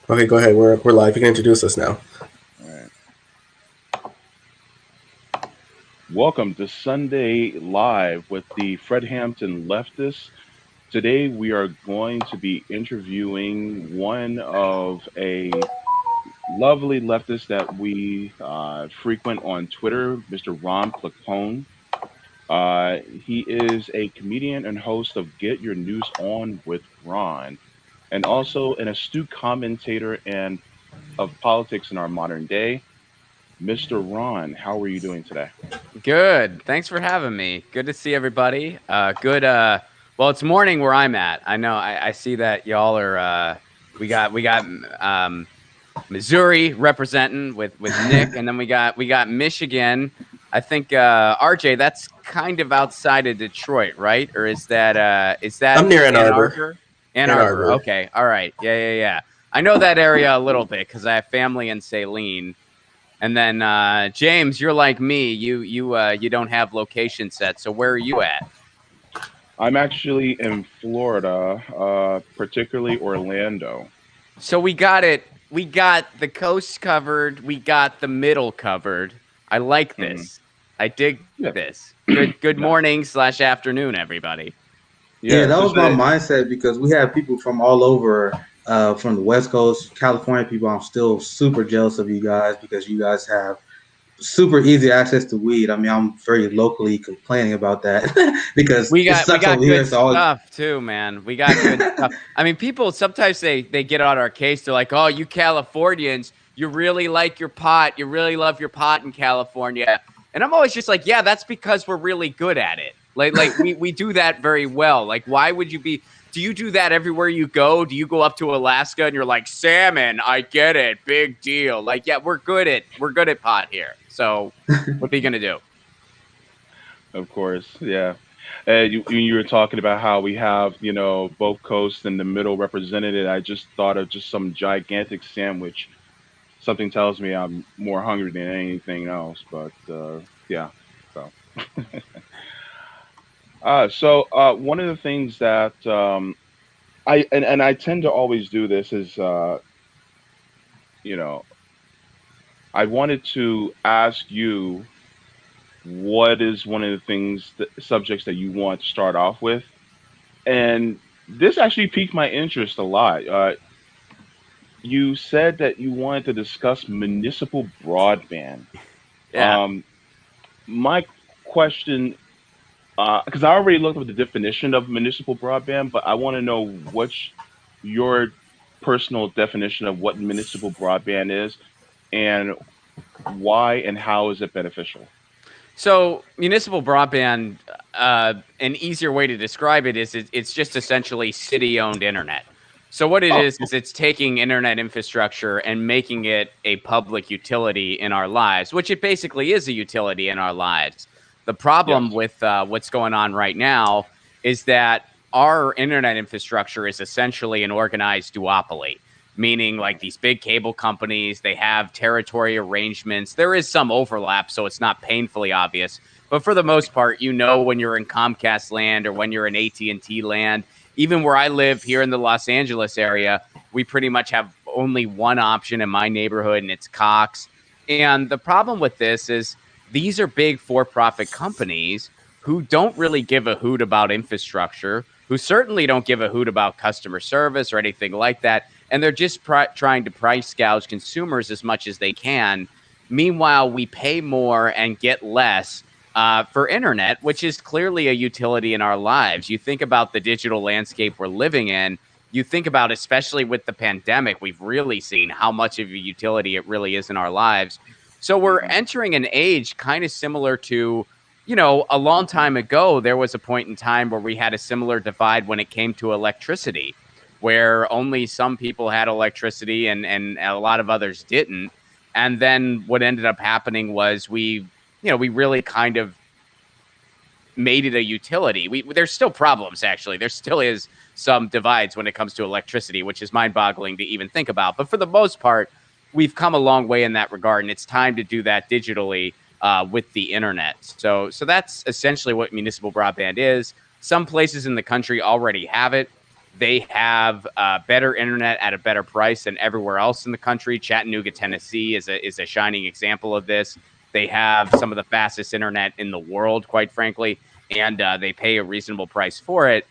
Okay, go ahead. We're live. You can introduce us now. All right. Welcome to Sunday Live with the Fred Hampton Leftists. Today we are going to be interviewing one of a lovely leftist that we frequent on Twitter, Mr. Ron Placone. He is a comedian and host of Get Your News On with Ron, and also an astute commentator and of politics in our modern day. Mr. Ron, how are you doing today? Good. Thanks for having me. Good to see everybody. Well, it's morning where I'm at. I know. I see that y'all are. We got Missouri representing with Nick, and then we got Michigan. I think RJ. That's kind of outside of Detroit, right? Or is that I'm near Ann Ann Arbor. Arbor? Ann Ann Arbor. Arbor. Okay. All right. Yeah. I know that area a little bit because I have family in Saline. And then James, you're like me. You don't have location set. So where are you at? I'm actually in Florida, particularly Orlando. So we got it. We got the coast covered. We got the middle covered. I like Hmm. this. I dig Yeah, this. Good no, morning/afternoon, everybody. Yeah, yeah. that So was my today, mindset because we have people from all over, from the West Coast, California people. I'm still super jealous of you guys because you guys have super easy access to weed. I mean, I'm very locally complaining about that because We it got we sucks over got here. good So always, stuff too, man. We got good stuff. I mean, people sometimes they get on our case. They're like, "Oh, you Californians, you really like your pot. You really love your pot in California." And I'm always just like, "Yeah, that's because we're really good at it. Like we do that very well. Like, why would you be? Do you do that everywhere you go? Do you go up to Alaska and you're like, salmon? I get it, big deal. Like, yeah, we're good at pot here. So, what are you gonna do? of course, yeah. You were talking about how we have, both coasts and the middle represented. I just thought of just some gigantic sandwich. Something tells me I'm more hungry than anything else, but yeah. So, one of the things that and I tend to always do this is, you know, I wanted to ask you what is one of the subjects that you want to start off with, and this actually piqued my interest a lot. You said that you wanted to discuss municipal broadband. Yeah. Um, my question, because I already looked up the definition of municipal broadband, but I want to know what's your personal definition of what municipal broadband is, and why and how is it beneficial? So municipal broadband, an easier way to describe it is it's just essentially city-owned internet. So what it Oh, is it's taking internet infrastructure and making it a public utility in our lives, which it basically is a utility in our lives. The problem yes. with what's going on right now is that our internet infrastructure is essentially an organized duopoly, meaning like these big cable companies, they have territory arrangements. There is some overlap, so it's not painfully obvious. But for the most part, when you're in Comcast land or when you're in AT&T land, even where I live here in the Los Angeles area, we pretty much have only one option in my neighborhood, and it's Cox. And the problem with this is these are big for-profit companies who don't really give a hoot about infrastructure, who certainly don't give a hoot about customer service or anything like that, and they're just trying to price gouge consumers as much as they can. Meanwhile, we pay more and get less for internet, which is clearly a utility in our lives. You think about the digital landscape we're living in. You think about, especially with the pandemic, we've really seen how much of a utility it really is in our lives. So we're Hmm. entering an age kind of similar to, a long time ago, there was a point in time where we had a similar divide when it came to electricity, where only some people had electricity and a lot of others didn't. And then what ended up happening was we really kind of made it a utility. There's still problems, actually. There still is some divides when it comes to electricity, which is mind-boggling to even think about. But for the most part, we've come a long way in that regard, and it's time to do that digitally with the internet. So that's essentially what municipal broadband is. Some places in the country already have it. They have better internet at a better price than everywhere else in the country. Chattanooga, Tennessee is a shining example of this. They have some of the fastest internet in the world, quite frankly, and they pay a reasonable price for it.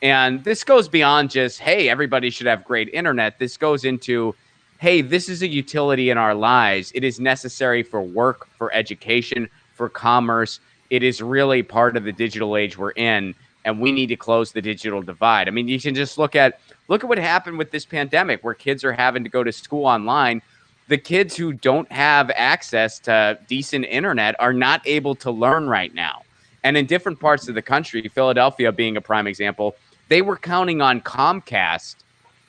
And this goes beyond just, hey, everybody should have great internet. This goes into, hey, this is a utility in our lives. It is necessary for work, for education, for commerce. It is really part of the digital age we're in, and we need to close the digital divide. I mean, you can just look at what happened with this pandemic, where kids are having to go to school online. The kids who don't have access to decent internet are not able to learn right now. And in different parts of the country, Philadelphia being a prime example, they were counting on Comcast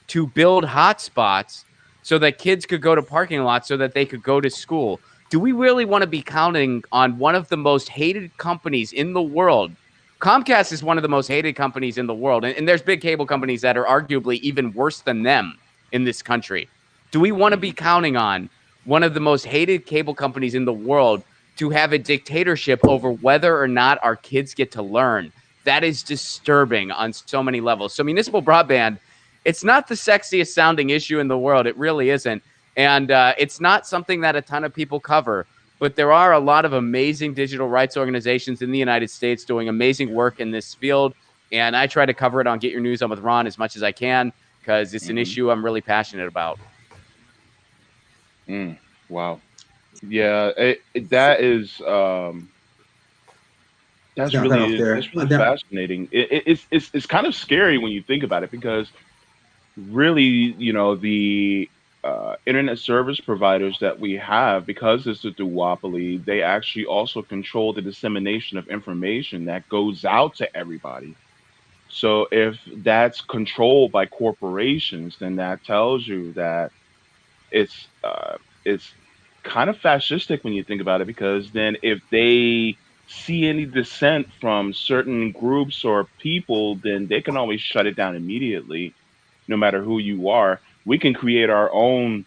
to build hotspots so that kids could go to parking lots so that they could go to school. Do we really want to be counting on one of the most hated companies in the world? Comcast is one of the most hated companies in the world. And there's big cable companies that are arguably even worse than them in this country. Do we want to be counting on one of the most hated cable companies in the world to have a dictatorship over whether or not our kids get to learn? That is disturbing on so many levels. So municipal broadband, it's not the sexiest sounding issue in the world. It really isn't. And it's not something that a ton of people cover. But there are a lot of amazing digital rights organizations in the United States doing amazing work in this field. And I try to cover it on Get Your News On with Ron as much as I can because it's an issue I'm really passionate about. Wow. Yeah, that is that's really fascinating. It's kind of scary when you think about it because really, you know, the internet service providers that we have, because it's a duopoly, they actually also control the dissemination of information that goes out to everybody. So if that's controlled by corporations, then that tells you that it's kind of fascistic when you think about it, because then if they see any dissent from certain groups or people, then they can always shut it down immediately, no matter who you are. We can create our own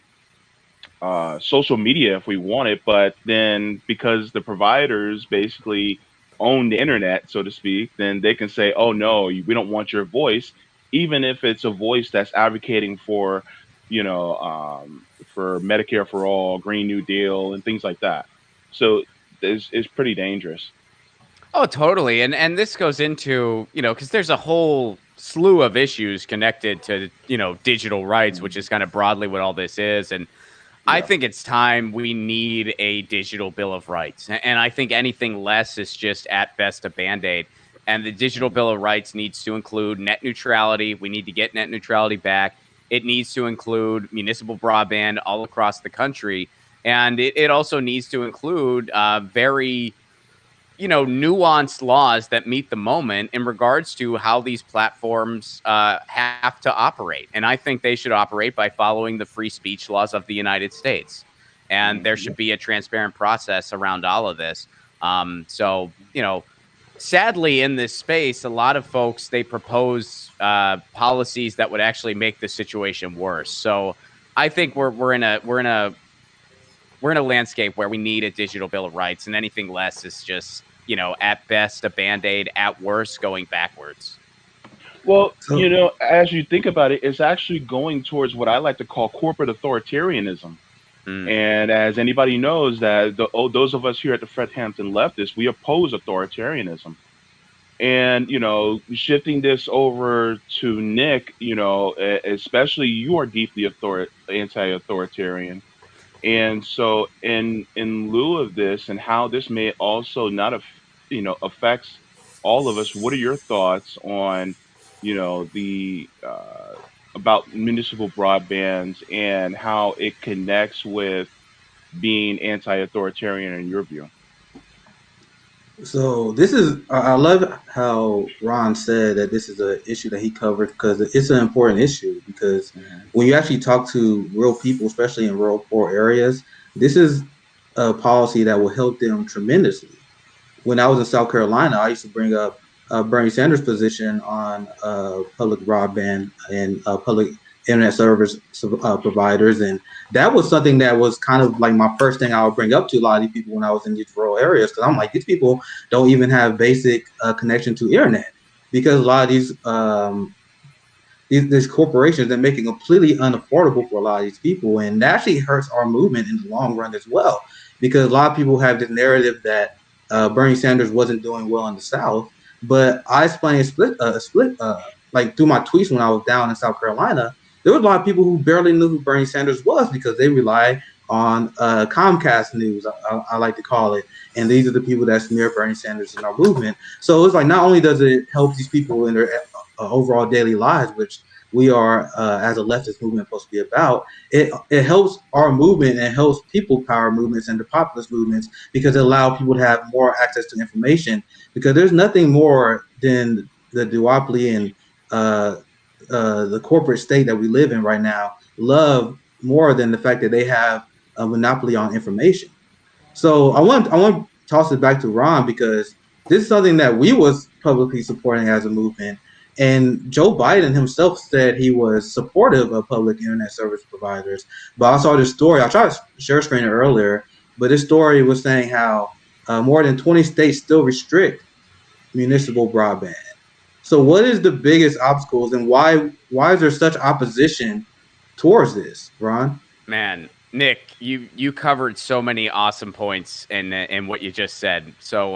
social media if we want it, but then because the providers basically own the internet, so to speak, then they can say, "Oh no, we don't want your voice," even if it's a voice that's advocating for, you know, for Medicare for all, Green New Deal, and things like that. So it's pretty dangerous. Oh, totally. And this goes into, because there's a whole slew of issues connected to, digital rights, which is kind of broadly what all this is. And I Yeah. think it's time we need a digital bill of rights. And I think anything less is just at best a band-aid. And the digital bill of rights needs to include net neutrality. We need to get net neutrality back. It needs to include municipal broadband all across the country. And it also needs to include very nuanced laws that meet the moment in regards to how these platforms have to operate. And I think they should operate by following the free speech laws of the United States. And there should be a transparent process around all of this. So, sadly, in this space, a lot of folks, they propose policies that would actually make the situation worse. So I think we're in a landscape where we need a digital bill of rights, and anything less is just, at best a band-aid, at worst going backwards. Well, as you think about it, it's actually going towards what I like to call corporate authoritarianism. And as anybody knows, that those of us here at the Fred Hampton Leftists, we oppose authoritarianism. And shifting this over to Nick, especially you are deeply anti-authoritarian. And so, in lieu of this, and how this may also not affects all of us, what are your thoughts on the about municipal broadbands and how it connects with being anti-authoritarian in your view? So this is, I love how Ron said that this is an issue that he covered because it's an important issue, because when you actually talk to real people, especially in rural poor areas, this is a policy that will help them tremendously. When I was in South Carolina, I used to bring up Bernie Sanders' position on public broadband and public internet service providers, and that was something that was kind of like my first thing I would bring up to a lot of these people when I was in these rural areas, because I'm like, these people don't even have basic connection to internet, because a lot of these corporations that make it completely unaffordable for a lot of these people, and that actually hurts our movement in the long run as well, because a lot of people have this narrative that Bernie Sanders wasn't doing well in the South, but I explained like through my tweets when I was down in South Carolina. There was a lot of people who barely knew who Bernie Sanders was because they rely on Comcast News, I like to call it, and these are the people that smear Bernie Sanders in our movement. So it's like not only does it help these people in their overall daily lives, which we are as a leftist movement supposed to be about, it helps our movement and helps people power movements and the populist movements because it allows people to have more access to information, because there's nothing more than the duopoly and the corporate state that we live in right now love more than the fact that they have a monopoly on information. So I want to toss it back to Ron, because this is something that we was publicly supporting as a movement, and Joe Biden himself said he was supportive of public internet service providers. But I saw this story. I tried to share screen it earlier, but this story was saying how more than 20 states still restrict municipal broadband. So what is the biggest obstacles, and why is there such opposition towards this, Ron? Man, Nick, you covered so many awesome points in what you just said. So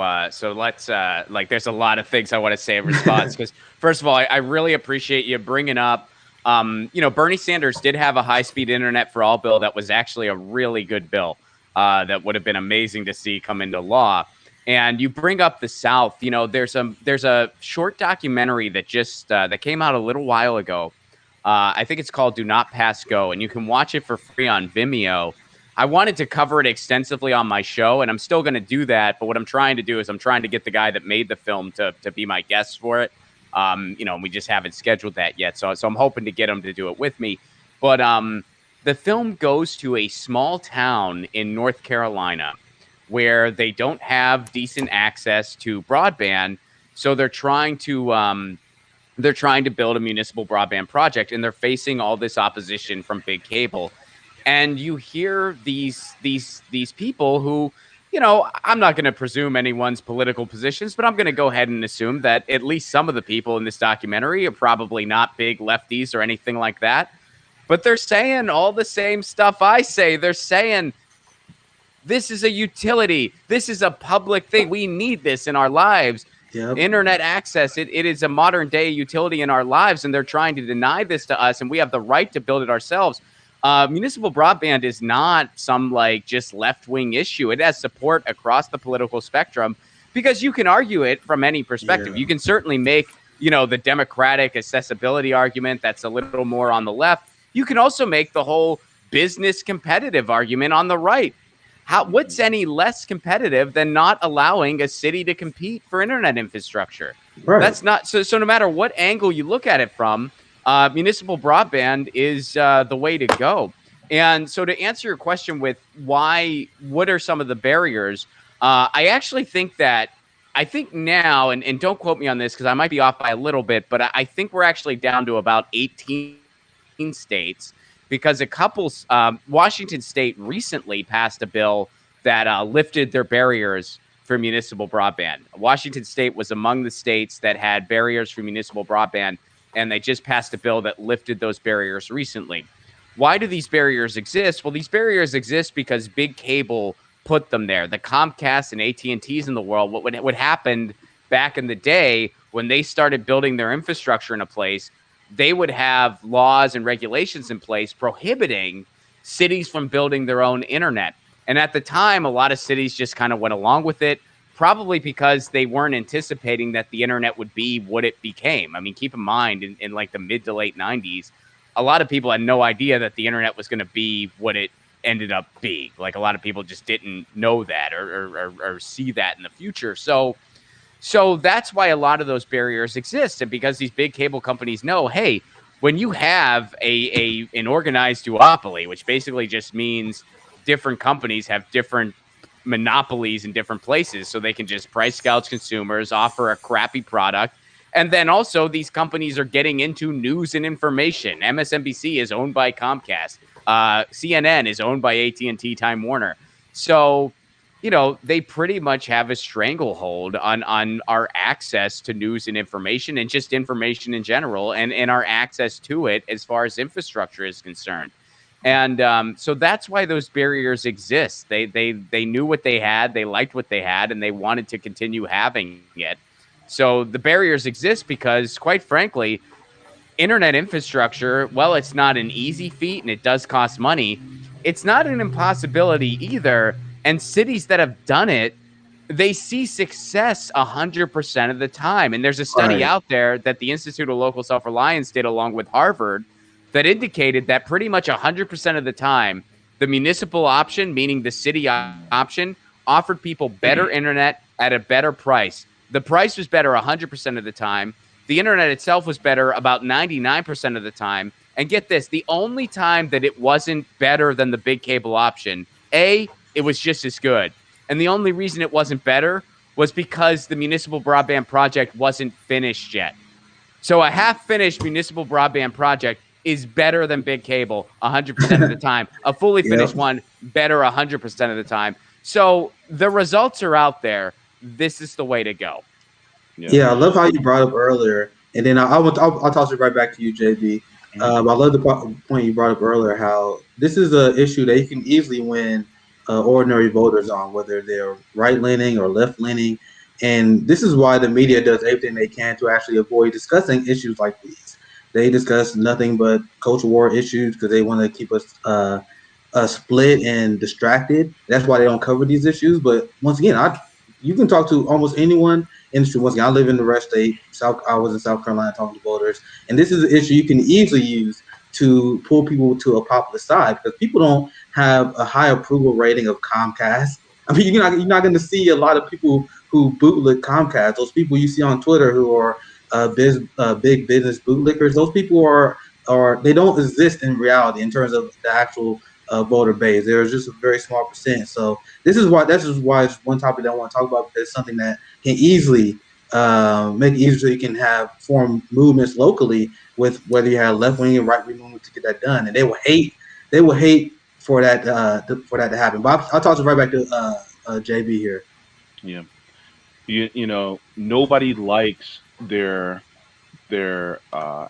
let's like, there's a lot of things I want to say in response, because first of all, I really appreciate you bringing up. Bernie Sanders did have a high-speed internet for all bill that was actually a really good bill that would have been amazing to see come into law. And you bring up the South. There's a short documentary that just that came out a little while ago. I think it's called Do Not Pass Go, and you can watch it for free on Vimeo. I wanted to cover it extensively on my show, and I'm still going to do that. But what I'm trying to do is I'm trying to get the guy that made the film to be my guest for it. We just haven't scheduled that yet. So I'm hoping to get him to do it with me. But the film goes to a small town in North Carolina where they don't have decent access to broadband. So they're trying to build a municipal broadband project, and they're facing all this opposition from big cable. And you hear these people who, I'm not going to presume anyone's political positions, but I'm going to go ahead and assume that at least some of the people in this documentary are probably not big lefties or anything like that. But they're saying all the same stuff I say. They're saying, this is a utility. This is a public thing. We need this in our lives. Yep. Internet access, it is a modern day utility in our lives, and they're trying to deny this to us, and we have the right to build it ourselves. Municipal broadband is not some just left-wing issue. It has support across the political spectrum, because you can argue it from any perspective. Yeah. You can certainly make, the democratic accessibility argument that's a little more on the left. You can also make the whole business competitive argument on the right. What's any less competitive than not allowing a city to compete for internet infrastructure? Right. That's not so. So no matter what angle you look at it from, municipal broadband is the way to go. And so to answer your question with what are some of the barriers? I actually think now, and don't quote me on this because I might be off by a little bit, but I think we're actually down to about 18 states. Because Washington State recently passed a bill that lifted their barriers for municipal broadband. Washington State was among the states that had barriers for municipal broadband, and they just passed a bill that lifted those barriers recently. Why do these barriers exist? Well, these barriers exist because big cable put them there. The Comcast and AT&Ts in the world, what happened back in the day when they started building their infrastructure in a place, they would have laws and regulations in place prohibiting cities from building their own internet. And at the time, a lot of cities just kind of went along with it, probably because they weren't anticipating that the internet would be what it became. I mean, keep in mind, in the mid to late 90s, a lot of people had no idea that the internet was going to be what it ended up being. A lot of people just didn't know that or see that in the future. So that's why a lot of those barriers exist. And because these big cable companies know, hey, when you have an organized duopoly, which basically just means different companies have different monopolies in different places, so they can just price gouge consumers, offer a crappy product. And then also these companies are getting into news and information. MSNBC is owned by Comcast. CNN is owned by AT&T Time Warner. So, they pretty much have a stranglehold on our access to news and information and just information in general and our access to it as far as infrastructure is concerned. And so that's why those barriers exist. They knew what they had, they liked what they had, and they wanted to continue having it. So the barriers exist because, quite frankly, internet infrastructure, well, it's not an easy feat and it does cost money. It's not an impossibility either. And cities that have done it, they see success 100% of the time. And there's a study Right. out there that the Institute of Local Self-Reliance did along with Harvard that indicated that pretty much 100% of the time, the municipal option, meaning the city option, offered people better internet at a better price. The price was better 100% of the time. The internet itself was better about 99% of the time. And get this, the only time that it wasn't better than the big cable option, it was just as good. And the only reason it wasn't better was because the municipal broadband project wasn't finished yet. So a half-finished municipal broadband project is better than big cable 100% of the time. A fully finished one, better 100% of the time. So the results are out there. This is the way to go. Yeah, I love how you brought up earlier, and then I'll toss it right back to you, JB. I love the point you brought up earlier, how this is an issue that you can easily win ordinary voters on, whether they're right-leaning or left-leaning, and this is why the media does everything they can to actually avoid discussing issues like these. They discuss nothing but culture war issues because they want to keep us split and distracted. That's why they don't cover these issues. But once again, you can talk to almost anyone industry. Once again, I live in the red state. I was in South Carolina talking to voters, and this is an issue you can easily use to pull people to a popular side because people don't have a high approval rating of Comcast. I mean, you're not going to see a lot of people who bootleg Comcast. Those people you see on Twitter who are big business bootlickers. Those people are they don't exist in reality in terms of the actual voter base. There's just a very small percent. So this is why it's one topic that I want to talk about because it's something that can easily make it easier so you can have form movements locally with whether you have left wing and right wing movement to get that done. And they will hate for that to happen. But I'll toss it right back to JB here. Yeah. Nobody likes their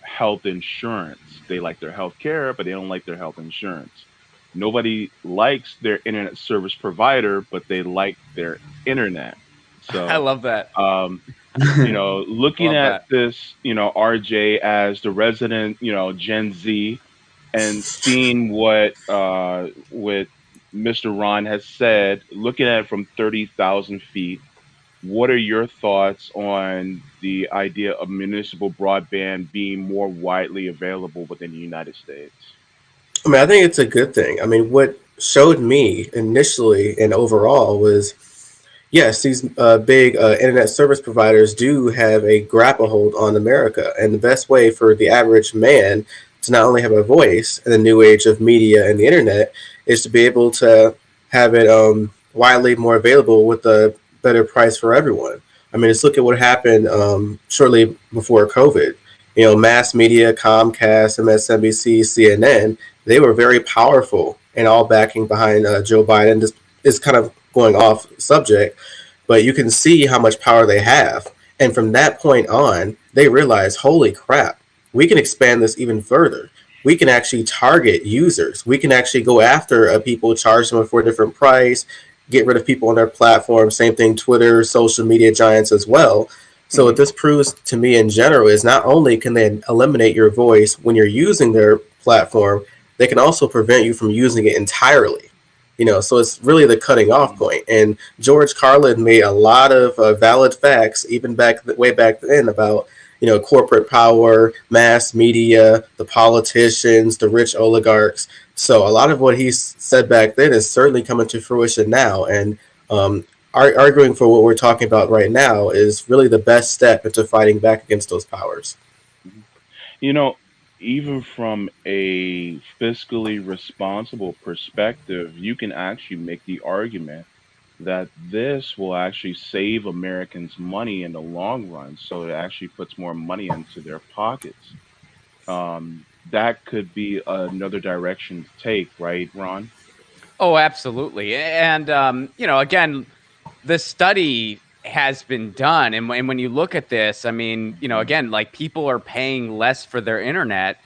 health insurance. They like their health care, but they don't like their health insurance. Nobody likes their internet service provider, but they like their internet. So I love that. Looking Love at this, RJ as the resident, Gen Z, and seeing what Mr. Ron has said, looking at it from 30,000 feet, what are your thoughts on the idea of municipal broadband being more widely available within the United States? I mean, I think it's a good thing. I mean, what showed me initially and overall was, yes, these big internet service providers do have a grapple hold on America. And the best way for the average man to not only have a voice in the new age of media and the internet is to be able to have it widely more available with a better price for everyone. I mean, just look at what happened shortly before COVID. Mass media, Comcast, MSNBC, CNN, they were very powerful and all backing behind Joe Biden. Just is kind of going off subject, but you can see how much power they have. And from that point on, they realize, holy crap, we can expand this even further. We can actually target users. We can actually go after people, charge them for a different price, get rid of people on their platform. Same thing, Twitter, social media giants as well. So what this proves to me in general is not only can they eliminate your voice when you're using their platform, they can also prevent you from using it entirely. So it's really the cutting off point. And George Carlin made a lot of valid facts, even way back then, about corporate power, mass media, the politicians, the rich oligarchs. So a lot of what he said back then is certainly coming to fruition now. And arguing for what we're talking about right now is really the best step into fighting back against those powers. You know, Even from a fiscally responsible perspective, you can actually make the argument that this will actually save Americans money in the long run. So it actually puts more money into their pockets. That could be another direction to take, right, Ron? Oh, absolutely. And, again, the study has been done. And when you look at this, I mean, again, like people are paying less for their internet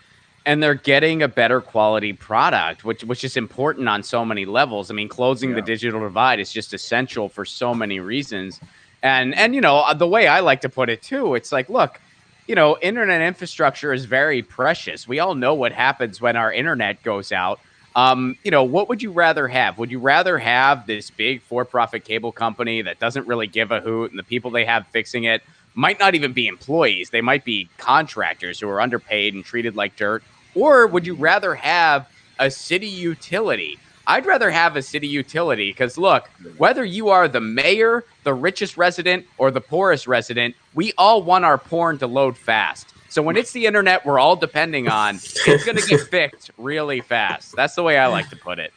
and they're getting a better quality product, which is important on so many levels. I mean, closing the Yeah. digital divide is just essential for so many reasons. And the way I like to put it too, it's like, look, internet infrastructure is very precious. We all know what happens when our internet goes out. What would you rather have? Would you rather have this big for-profit cable company that doesn't really give a hoot and the people they have fixing it might not even be employees? They might be contractors who are underpaid and treated like dirt. Or would you rather have a city utility? I'd rather have a city utility because, look, whether you are the mayor, the richest resident, or the poorest resident, we all want our porn to load fast. So when it's the internet we're all depending on, it's going to get fixed really fast. That's the way I like to put it.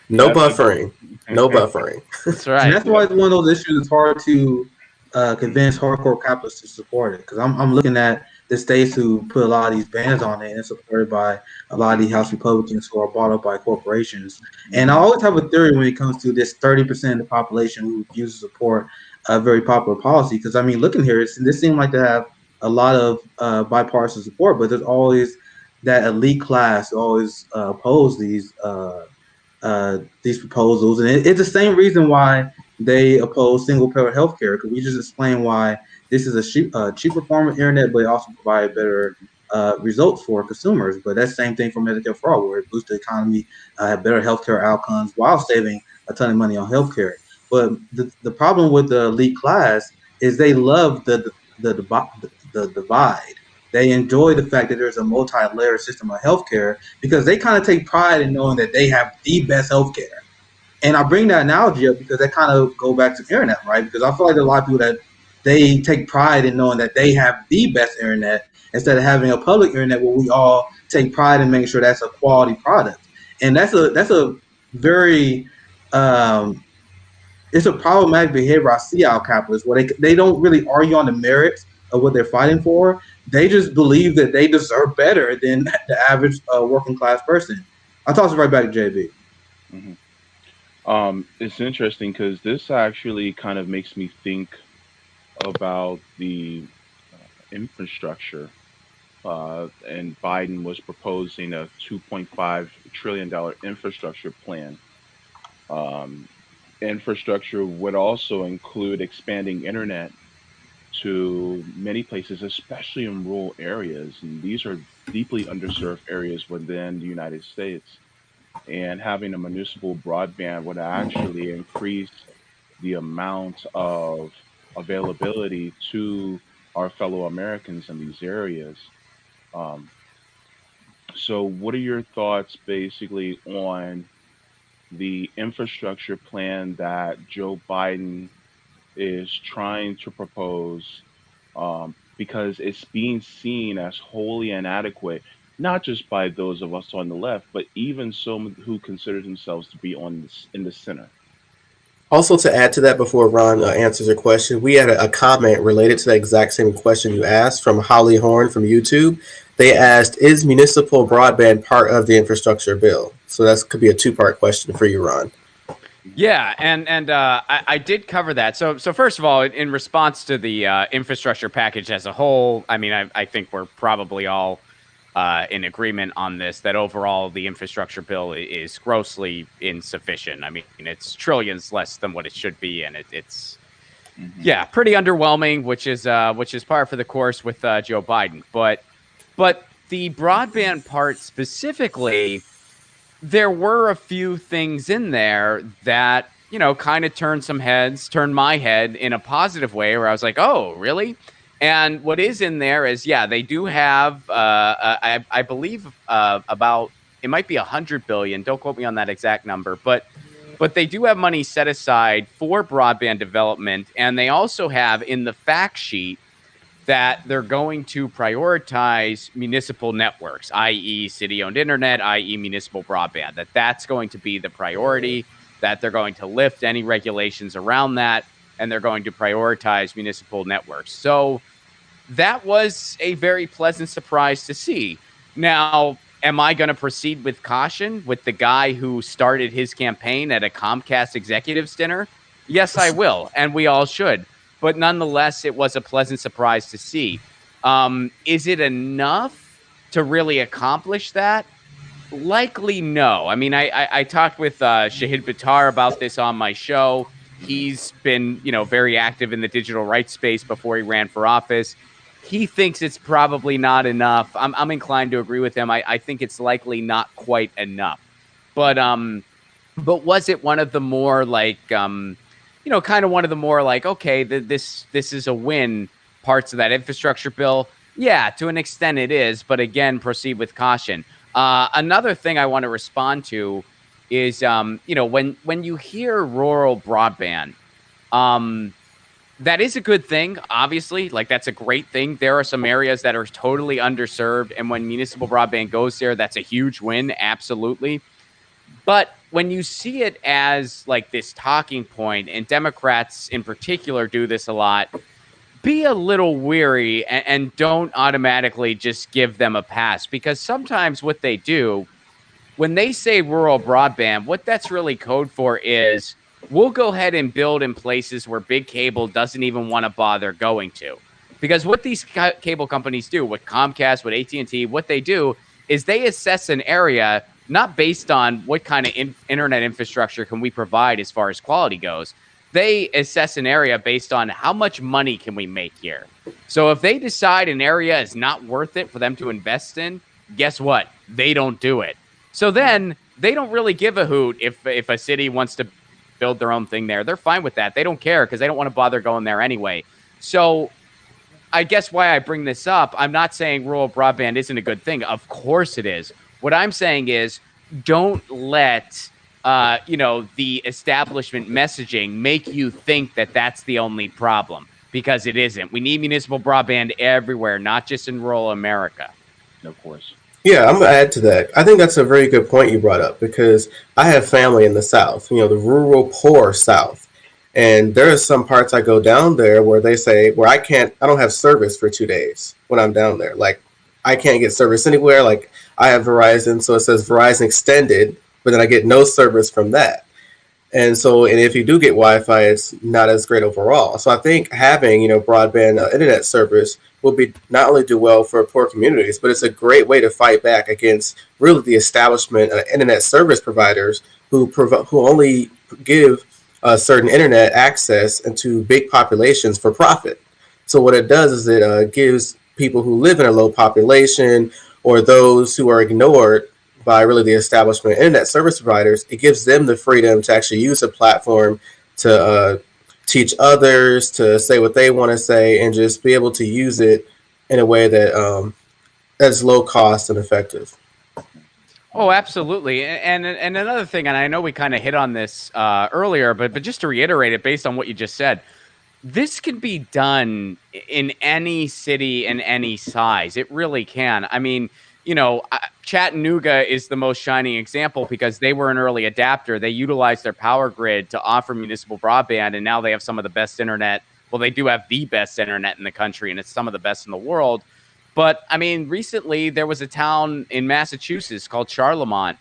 No That's buffering. No buffering. That's right. And that's why it's one of those issues. It's hard to convince hardcore capitalists to support it because I'm looking at the states who put a lot of these bans on it and supported by a lot of the House Republicans who are bought up by corporations. And I always have a theory when it comes to this 30% of the population who refuses to support a very popular policy. Because I mean, looking here, this seems like to have a lot of bipartisan support, but there's always that elite class who always oppose these proposals, and it's the same reason why they oppose single-payer healthcare. Because we just explained why this is a cheaper form of internet, but it also provides better results for consumers. But that's the same thing for Medicare for all, where it boosts the economy, have better healthcare outcomes while saving a ton of money on healthcare. But the problem with the elite class is they love the divide. They enjoy the fact that there's a multi-layer system of healthcare because they kind of take pride in knowing that they have the best healthcare. And I bring that analogy up because that kind of go back to internet, right? Because I feel like there are a lot of people that they take pride in knowing that they have the best internet instead of having a public internet where we all take pride in making sure that's a quality product. And that's a very it's a problematic behavior I see out capitalists where they don't really argue on the merits of what they're fighting for. They just believe that they deserve better than the average working class person. I'll toss it right back to JB. It's interesting because this actually kind of makes me think about the infrastructure. And Biden was proposing a $2.5 trillion infrastructure plan. Um, Infrastructure would also include expanding internet to many places, especially in rural areas. And these are deeply underserved areas within the United States. And having a municipal broadband would actually increase the amount of availability to our fellow Americans in these areas. Um, so, what are your thoughts basically on the infrastructure plan that Joe Biden is trying to propose, because it's being seen as wholly inadequate, not just by those of us on the left, but even some who consider themselves to be in the center. Also, to add to that, before Ron answers your question, we had a comment related to the exact same question you asked from Holly Horn from YouTube. They asked, "Is municipal broadband part of the infrastructure bill?" So that could be a two-part question for you, Ron. Yeah, and I did cover that. So first of all, in response to the infrastructure package as a whole, I mean, I think we're probably all in agreement on this that overall the infrastructure bill is grossly insufficient. I mean, it's trillions less than what it should be, and it's Hmm. yeah, pretty underwhelming, which is par for the course with Joe Biden. But the broadband part specifically, there were a few things in there that kind of turned my head in a positive way, where I was like, oh, really? And what is in there is, yeah, they do have I believe about, it might be 100 billion, don't quote me on that exact number, but they do have money set aside for broadband development, and they also have in the fact sheet that they're going to prioritize municipal networks, i.e., city-owned internet, i.e., municipal broadband. That's going to be the priority. That they're going to lift any regulations around that, and they're going to prioritize municipal networks. So that was a very pleasant surprise to see. Now, Am I going to proceed with caution with the guy who started his campaign at a Comcast executives dinner? Yes, I will, and we all should. But nonetheless, it was a pleasant surprise to see. Is it enough to really accomplish that? Likely no. I mean, I talked with Shahid Buttar about this on my show. He's been, very active in the digital rights space before he ran for office. He thinks it's probably not enough. I'm inclined to agree with him. I think it's likely not quite enough. But was it one of the more like, kind of one of the more like, okay, this is a win parts of that infrastructure bill? Yeah, to an extent it is. But again, proceed with caution. Another thing I want to respond to is, when you hear rural broadband, that is a good thing, obviously. Like, that's a great thing. There are some areas that are totally underserved. And when municipal broadband goes there, that's a huge win. Absolutely. But when you see it as like this talking point, and Democrats in particular do this a lot, be a little weary and don't automatically just give them a pass, because sometimes what they do when they say rural broadband, what that's really code for is we'll go ahead and build in places where big cable doesn't even want to bother going to. Because what these cable companies do, with Comcast, with AT&T, what they do is they assess an area not based on what kind of internet infrastructure can we provide as far as quality goes. They assess an area based on how much money can we make here. So if they decide an area is not worth it for them to invest in, guess what? They don't do it. So then they don't really give a hoot if a city wants to build their own thing there. They're fine with that. They don't care because they don't want to bother going there anyway. So I guess why I bring this up, I'm not saying rural broadband isn't a good thing. Of course it is. What I'm saying is don't let the establishment messaging make you think that that's the only problem, because it isn't. We need municipal broadband everywhere, not just in rural America. Of course. Yeah, I'm going to add to that. I think that's a very good point you brought up, because I have family in the South, the rural poor South. And there are some parts I go down there where they say, where I don't have service for 2 days when I'm down there. Like, I can't get service anywhere. Like, I have Verizon, so it says Verizon Extended, but then I get no service from that. And if you do get Wi-Fi, it's not as great overall. So I think having, broadband internet service will be not only do well for poor communities, but it's a great way to fight back against really the establishment of internet service providers who only give certain internet access into big populations for profit. So what it does is it gives people who live in a low population, or those who are ignored by really the establishment internet service providers, it gives them the freedom to actually use a platform to teach others, to say what they want to say, and just be able to use it in a way that that's low cost and effective. Oh, absolutely. And another thing, and I know we kind of hit on this earlier, but just to reiterate it based on what you just said, this can be done in any city and any size. It really can. I mean, Chattanooga is the most shining example because they were an early adapter. They utilized their power grid to offer municipal broadband, and now they have some of the best internet. Well, they do have the best internet in the country, and it's some of the best in the world. But, I mean, recently there was a town in Massachusetts called Charlemont.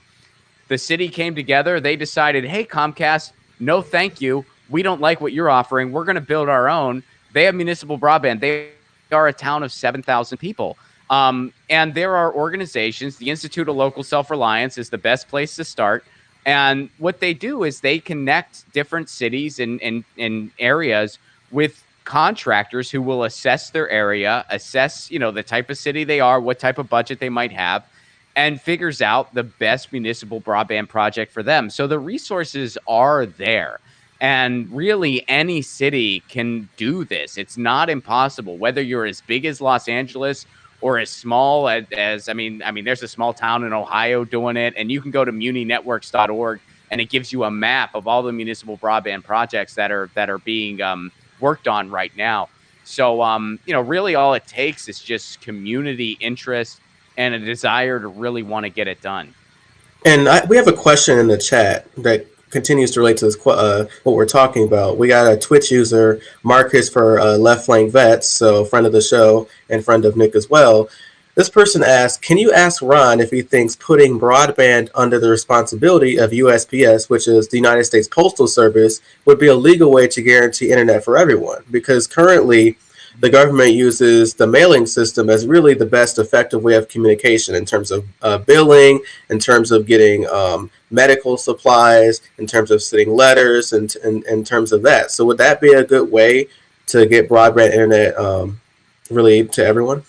The city came together. They decided, hey, Comcast, no thank you. We don't like what you're offering. We're going to build our own. They have municipal broadband. They are a town of 7,000 people. And there are organizations. The Institute of Local Self-Reliance is the best place to start. And what they do is they connect different cities and areas with contractors who will assess their area, assess, the type of city they are, what type of budget they might have, and figures out the best municipal broadband project for them. So the resources are there. And really, any city can do this. It's not impossible, whether you're as big as Los Angeles or as small as I mean, there's a small town in Ohio doing it, and you can go to muninetworks.org, and it gives you a map of all the municipal broadband projects that are being worked on right now. So, really all it takes is just community interest and a desire to really want to get it done. And we have a question in the chat that continues to relate to this, what we're talking about. We got a Twitch user, Marcus for Left Flank Vets, so friend of the show and friend of Nick as well. This person asked, can you ask Ron if he thinks putting broadband under the responsibility of USPS, which is the United States Postal Service, would be a legal way to guarantee internet for everyone? Because currently, the government uses the mailing system as really the best effective way of communication in terms of billing, in terms of getting medical supplies, in terms of sending letters, and in terms of that. So, would that be a good way to get broadband internet really to everyone?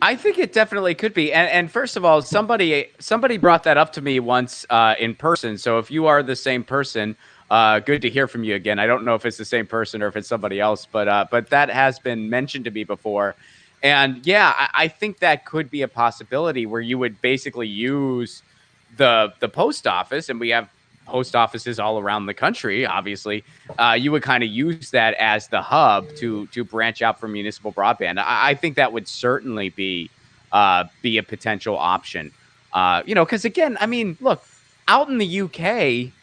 I think it definitely could be. And first of all, somebody brought that up to me once in person. So if you are the same person, good to hear from you again. I don't know if it's the same person or if it's somebody else, but that has been mentioned to me before. And yeah, I think that could be a possibility where you would basically use the post office, and we have post offices all around the country. Obviously, you would kind of use that as the hub to branch out from municipal broadband. I think that would certainly be a potential option. Because again, I mean, look, out in the UK,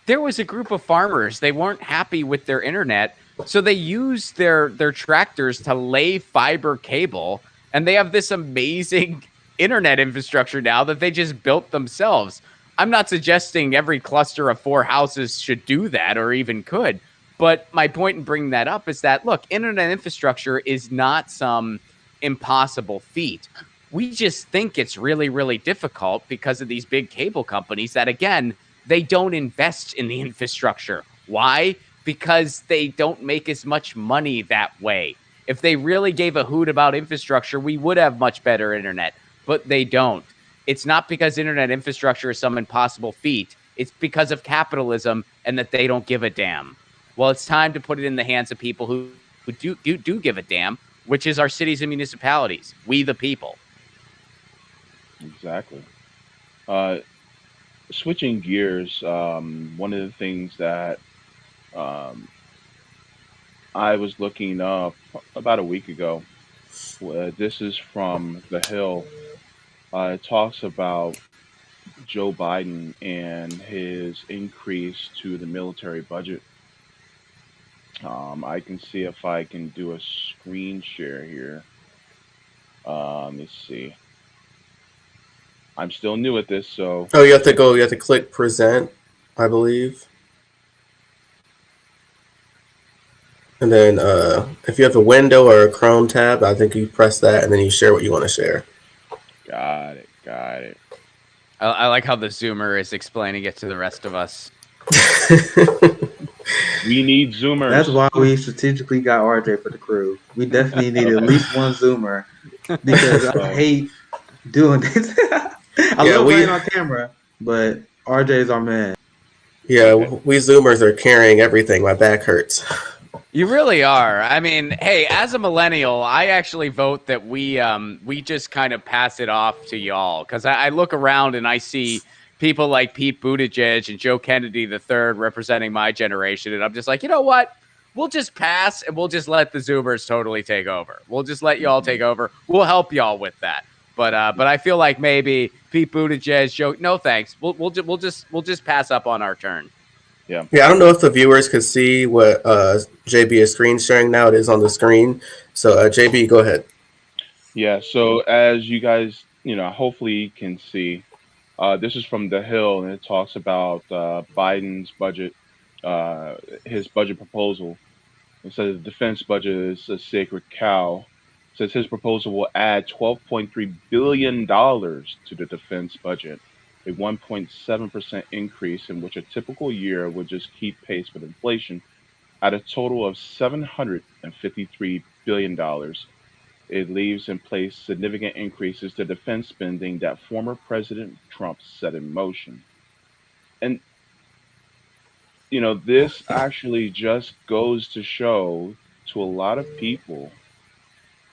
there was a group of farmers. They weren't happy with their internet, so they used their tractors to lay fiber cable, and they have this amazing internet infrastructure now that they just built themselves. I'm not suggesting every cluster of 4 houses should do that or even could, but my point in bringing that up is that look, internet infrastructure is not some impossible feat. We just think it's really, really difficult because of these big cable companies that, again, they don't invest in the infrastructure. Why? Because they don't make as much money that way. If they really gave a hoot about infrastructure, we would have much better internet, but they don't. It's not because internet infrastructure is some impossible feat. It's because of capitalism and that they don't give a damn. Well, it's time to put it in the hands of people who do give a damn, which is our cities and municipalities, we the people. Exactly. Uh, Switching gears, one of the things that um, I was looking up about a week ago, this is from The Hill. It talks about Joe Biden and his increase to the military budget. I can see if I can do a screen share here. Let me see. I'm still new at this, so Oh, you have to click present, I believe. And then if you have a window or a Chrome tab, I think you press that and then you share what you want to share. got it, got it. I like how the Zoomer is explaining it to the rest of us. We need That's Zoomers. why we strategically got RJ for the crew. We definitely need at least one Zoomer because I So, hate doing this. I Yeah, love we playing on camera, but RJ is our man. yeah okay. we Zoomers are carrying everything. My back hurts. You really are. I mean, hey, as a millennial, I actually vote that we just kind of pass it off to y'all because I look around and I see people like Pete Buttigieg and Joe Kennedy III representing my generation, and I'm just like, you know what? We'll just pass and we'll just let the Zoomers totally take over. We'll just let y'all take Mhm. over. We'll help y'all with that. But I feel like maybe Pete Buttigieg, Joe, no thanks. We'll just pass up on our turn. Yeah, Yeah, I don't know if the viewers could see what JB is screen sharing now. It is on the screen. So JB, go ahead. yeah. So as you guys, hopefully can see, this is from The Hill, and it talks about Biden's budget, uh, his budget proposal. It says the defense budget is a sacred cow. It says his proposal will add $12.3 billion to the defense budget, a 1.7% increase in which a typical year would just keep pace with inflation at a total of $753 billion. It leaves in place significant increases to defense spending that former President Trump set in motion. And this actually just goes to show to a lot of people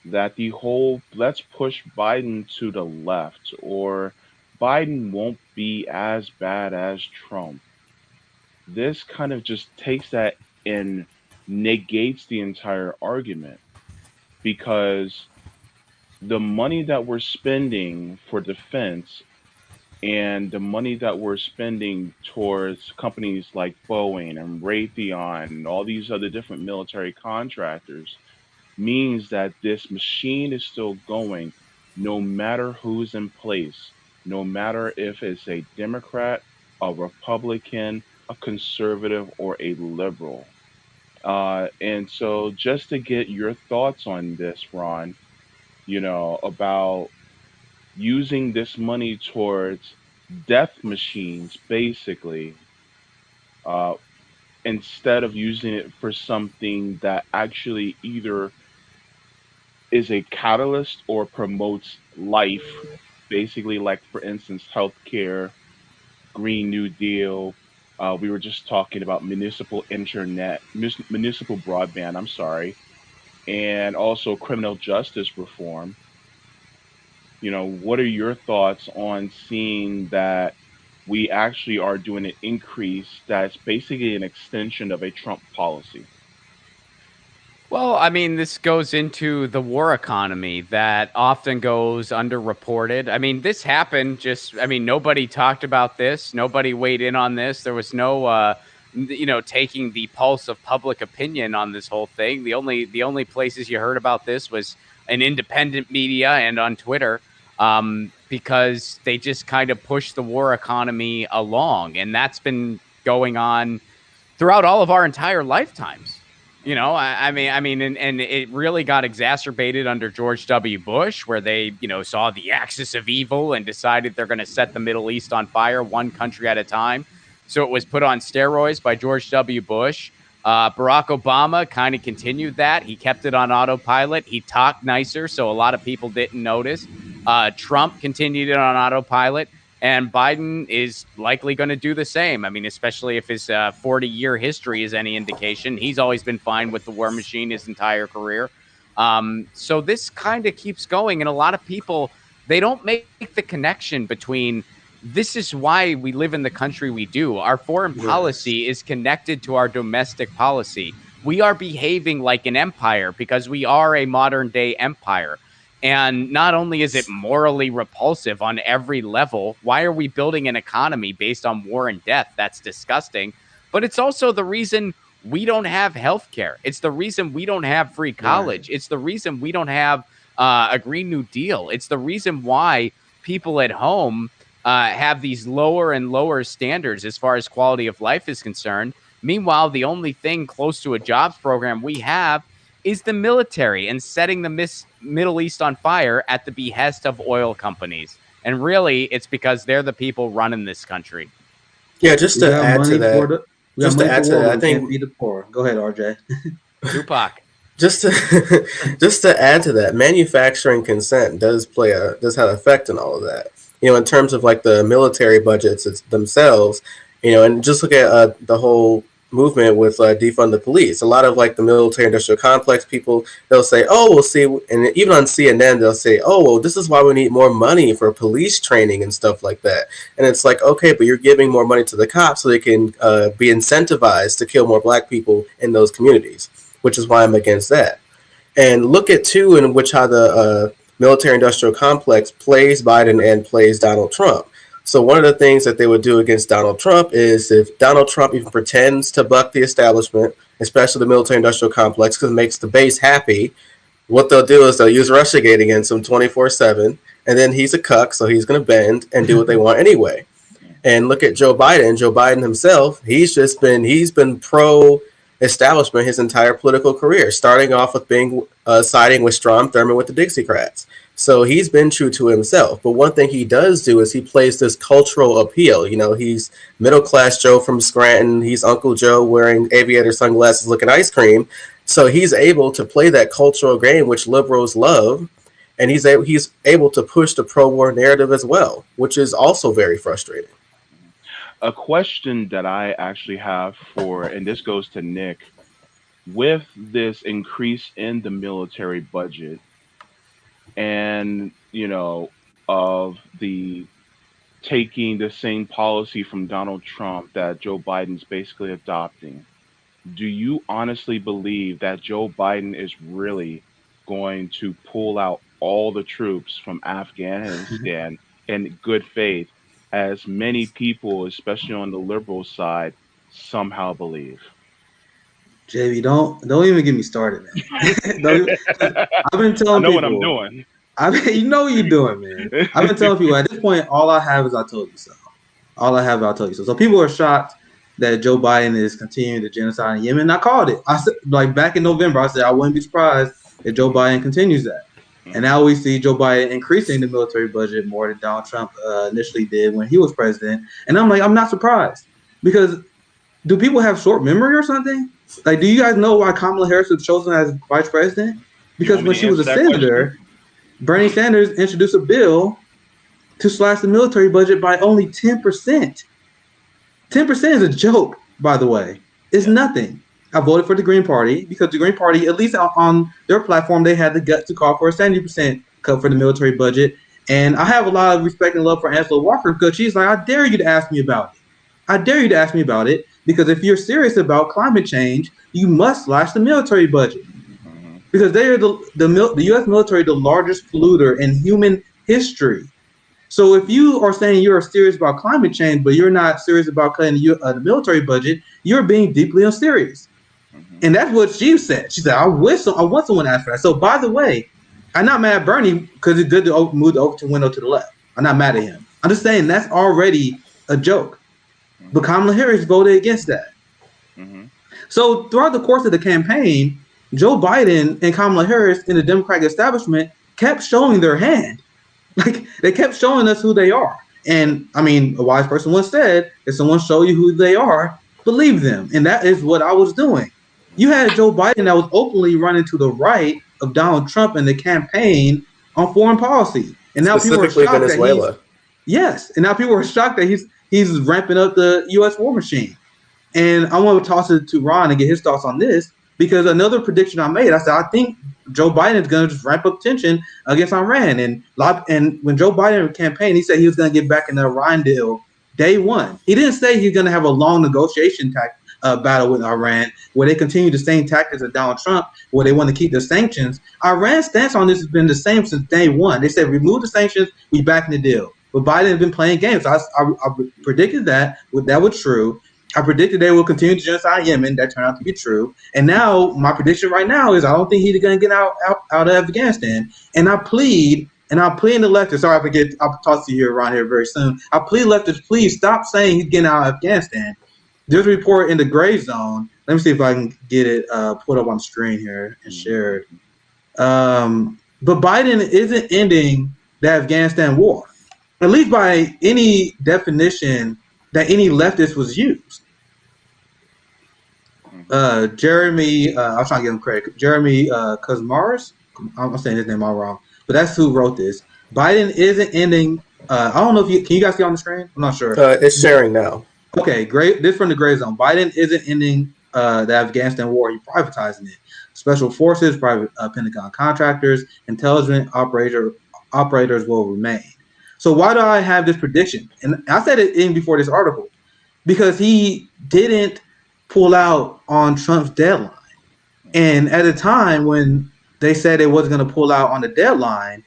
that the whole let's push Biden to the left or Biden won't be as bad as Trump. This kind of just takes that and negates the entire argument because the money that we're spending for defense and the money that we're spending towards companies like Boeing and Raytheon and all these other different military contractors means that this machine is still going no matter who's in place, no matter if it's a Democrat, a Republican, a conservative, or a liberal. And so, just to get your thoughts on this, Ron, about using this money towards death machines, basically, uh, instead of using it for something that actually either is a catalyst or promotes life, basically, like, for instance, healthcare, Green New Deal. We were just talking about municipal internet, municipal broadband, I'm sorry, and also criminal justice reform. What are your thoughts on seeing that we actually are doing an increase that's basically an extension of a Trump policy? Well, I mean, this goes into the war economy that often goes underreported. I mean, this happened I mean, nobody talked about this. Nobody weighed in on this. There was no, taking the pulse of public opinion on this whole thing. The only places you heard about this was in independent media and on Twitter, because they just kind of pushed the war economy along. And that's been going on throughout all of our entire lifetimes. And it really got exacerbated under George W. Bush, where they, saw the axis of evil and decided they're going to set the Middle East on fire one country at a time. So it was put on steroids by George W. Bush. Barack Obama kind of continued that. He kept it on autopilot. He talked nicer, so a lot of people didn't notice. Trump continued it on autopilot. And Biden is likely going to do the same. I mean, especially if his 40-year history is any indication. He's always been fine with the war machine his entire career. So this kind of keeps going. And a lot of people, they don't make the connection between this is why we live in the country we do. Our foreign policy is connected to our domestic policy. We are behaving like an empire because we are a modern day empire. And not only is it morally repulsive on every level, why are we building an economy based on war and death? That's disgusting. But it's also the reason we don't have healthcare. It's the reason we don't have free college. It's the reason we don't have a Green New Deal. It's the reason why people at home have these lower and lower standards as far as quality of life is concerned. Meanwhile, the only thing close to a jobs program we have is the military and setting the Middle East on fire at the behest of oil companies. And really, it's because they're the people running this country. Yeah, just We to got add to money for that, the we got just to money add for to war, that, but I we can't think feed the poor. Go ahead, RJ. Tupac. just to just to add to that, manufacturing consent does have an effect on all of that. In terms of like the military budgets themselves, and just look at the whole movement with defund the police. A lot of like the military industrial complex people, they'll say, "Oh, we'll see," and even on CNN, they'll say, "Oh, well, this is why we need more money for police training and stuff like that." And it's like, okay, but you're giving more money to the cops so they can be incentivized to kill more black people in those communities, which is why I'm against that. And look at too in which how the military industrial complex plays Biden and plays Donald Trump. So one of the things that they would do against Donald Trump is if Donald Trump even pretends to buck the establishment, especially the military industrial complex, because it makes the base happy, what they'll do is they'll use Russiagate against him 24/7, and then he's a cuck, so he's going to bend and do what they want anyway. And look at Joe Biden. Joe Biden himself, he's been pro establishment his entire political career, starting off with being siding with Strom Thurmond with the Dixiecrats. So he's been true to himself. But one thing he does do is he plays this cultural appeal. He's middle class Joe from Scranton. He's Uncle Joe wearing aviator sunglasses, looking ice cream. So he's able to play that cultural game, which liberals love, and he's able to push the pro-war narrative as well, which is also very frustrating. A question that I actually have and this goes to Nick, with this increase in the military budget and, of the taking the same policy from Donald Trump that Joe Biden's basically adopting, do you honestly believe that Joe Biden is really going to pull out all the troops from Afghanistan in good faith, as many people, especially on the liberal side, somehow believe? JB, don't even get me started, man. Don't even- 'cause I've been I telling know what I'm people. doing. I mean, you know what you're doing, man. I've been telling people at this point, all I have is I told you so. All I have is I told you so. So people are shocked that Joe Biden is continuing the genocide in Yemen. I called it. I said, like back in November, I said I wouldn't be surprised if Joe Biden continues that. And now we see Joe Biden increasing the military budget more than Donald Trump initially did when he was president. And I'm like, I'm not surprised because do people have short memory or something? Like, do you guys know why Kamala Harris was chosen as vice president? You Because want me when to she was a answer that question? senator, Bernie Sanders introduced a bill to slash the military budget by only 10%. 10% is a joke, by the way. It's nothing. I voted for the Green Party because the Green Party, at least on their platform, they had the guts to call for a 70% cut for the military budget. And I have a lot of respect and love for Angela Walker because she's like, I dare you to ask me about it. I dare you to ask me about it because if you're serious about climate change, you must slash the military budget because they are the U.S. military, the largest polluter in human history. So if you are saying you're serious about climate change, but you're not serious about cutting the military budget, you're being deeply unserious. And that's what she said. She said, I want someone to ask for that. So by the way, I'm not mad at Bernie because he did move the Overton window to the left. I'm not mad at him. I'm just saying that's already a joke. But Kamala Harris voted against that. So throughout the course of the campaign, Joe Biden and Kamala Harris in the Democratic establishment kept showing their hand. Like they kept showing us who they are. And I mean, a wise person once said, if someone show you who they are, believe them. And that is what I was doing. You had Joe Biden that was openly running to the right of Donald Trump in the campaign on foreign policy. And now people are Specifically shocked Venezuela. and now people are shocked that he's ramping up the US war machine. And I want to toss it to Ron and get his thoughts on this because another prediction I made, I said, I think Joe Biden is going to just ramp up tension against Iran. And when Joe Biden campaigned, he said he was going to get back in the Iran deal day one. He didn't say he's going to have a long negotiation battle with Iran where they continue the same tactics as Donald Trump, where they want to keep the sanctions. Iran's stance on this has been the same since day one. They said, remove the sanctions, we back in the deal. But Biden has been playing games. I predicted that was true. I predicted they will continue to genocide Yemen. That turned out to be true. And now my prediction right now is I don't think he's going to get out of Afghanistan. And I plead in the leftists. Sorry, I'll talk to you around here very soon. I plead leftists, please stop saying he's getting out of Afghanistan. There's a report in the Gray Zone. Let me see if I can get it put up on the screen here and shared. But Biden isn't ending the Afghanistan war, at least by any definition that any leftist was used. Jeremy, I'm trying to give him credit. Jeremy Kuzmaris, I'm saying his name all wrong, but that's who wrote this. Biden isn't ending. I don't know if can you guys see on the screen? I'm not sure. It's sharing now. Okay, great. This from the Gray Zone. Biden isn't ending the Afghanistan war. He's privatizing it. Special forces, private Pentagon contractors, intelligence operators will remain. So why do I have this prediction? And I said it in before this article because he didn't pull out on Trump's deadline. And at a time when they said they wasn't going to pull out on the deadline,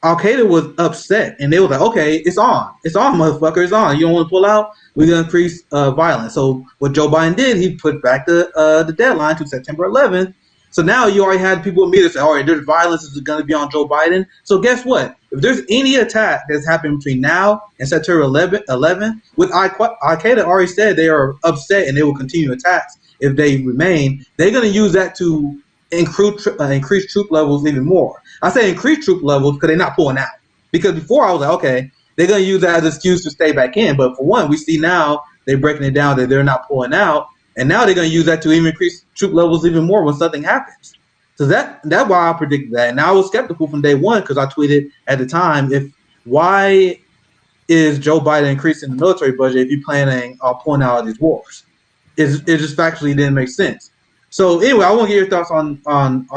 Al-Qaeda was upset. And they were like, okay, it's on. It's on, motherfucker. It's on. You don't want to pull out? We're going to increase violence. So what Joe Biden did, he put back the deadline to September 11th. So now you already had people in media say, all right, there's violence is going to be on Joe Biden. So guess what? If there's any attack that's happened between now and September 11th, with Al-Qaeda already said they are upset and they will continue attacks if they remain, they're going to use that to increase troop levels even more. I say increase troop levels because they're not pulling out. Because before I was like, okay, they're going to use that as an excuse to stay back in. But for one, we see now they're breaking it down that they're not pulling out. And now they're going to use that to even increase troop levels even more when something happens. So that's why I predicted that. And I was skeptical from day one because I tweeted at the time, why is Joe Biden increasing the military budget if you're planning on pulling out of these wars? It just factually didn't make sense. So anyway, I want to get your thoughts on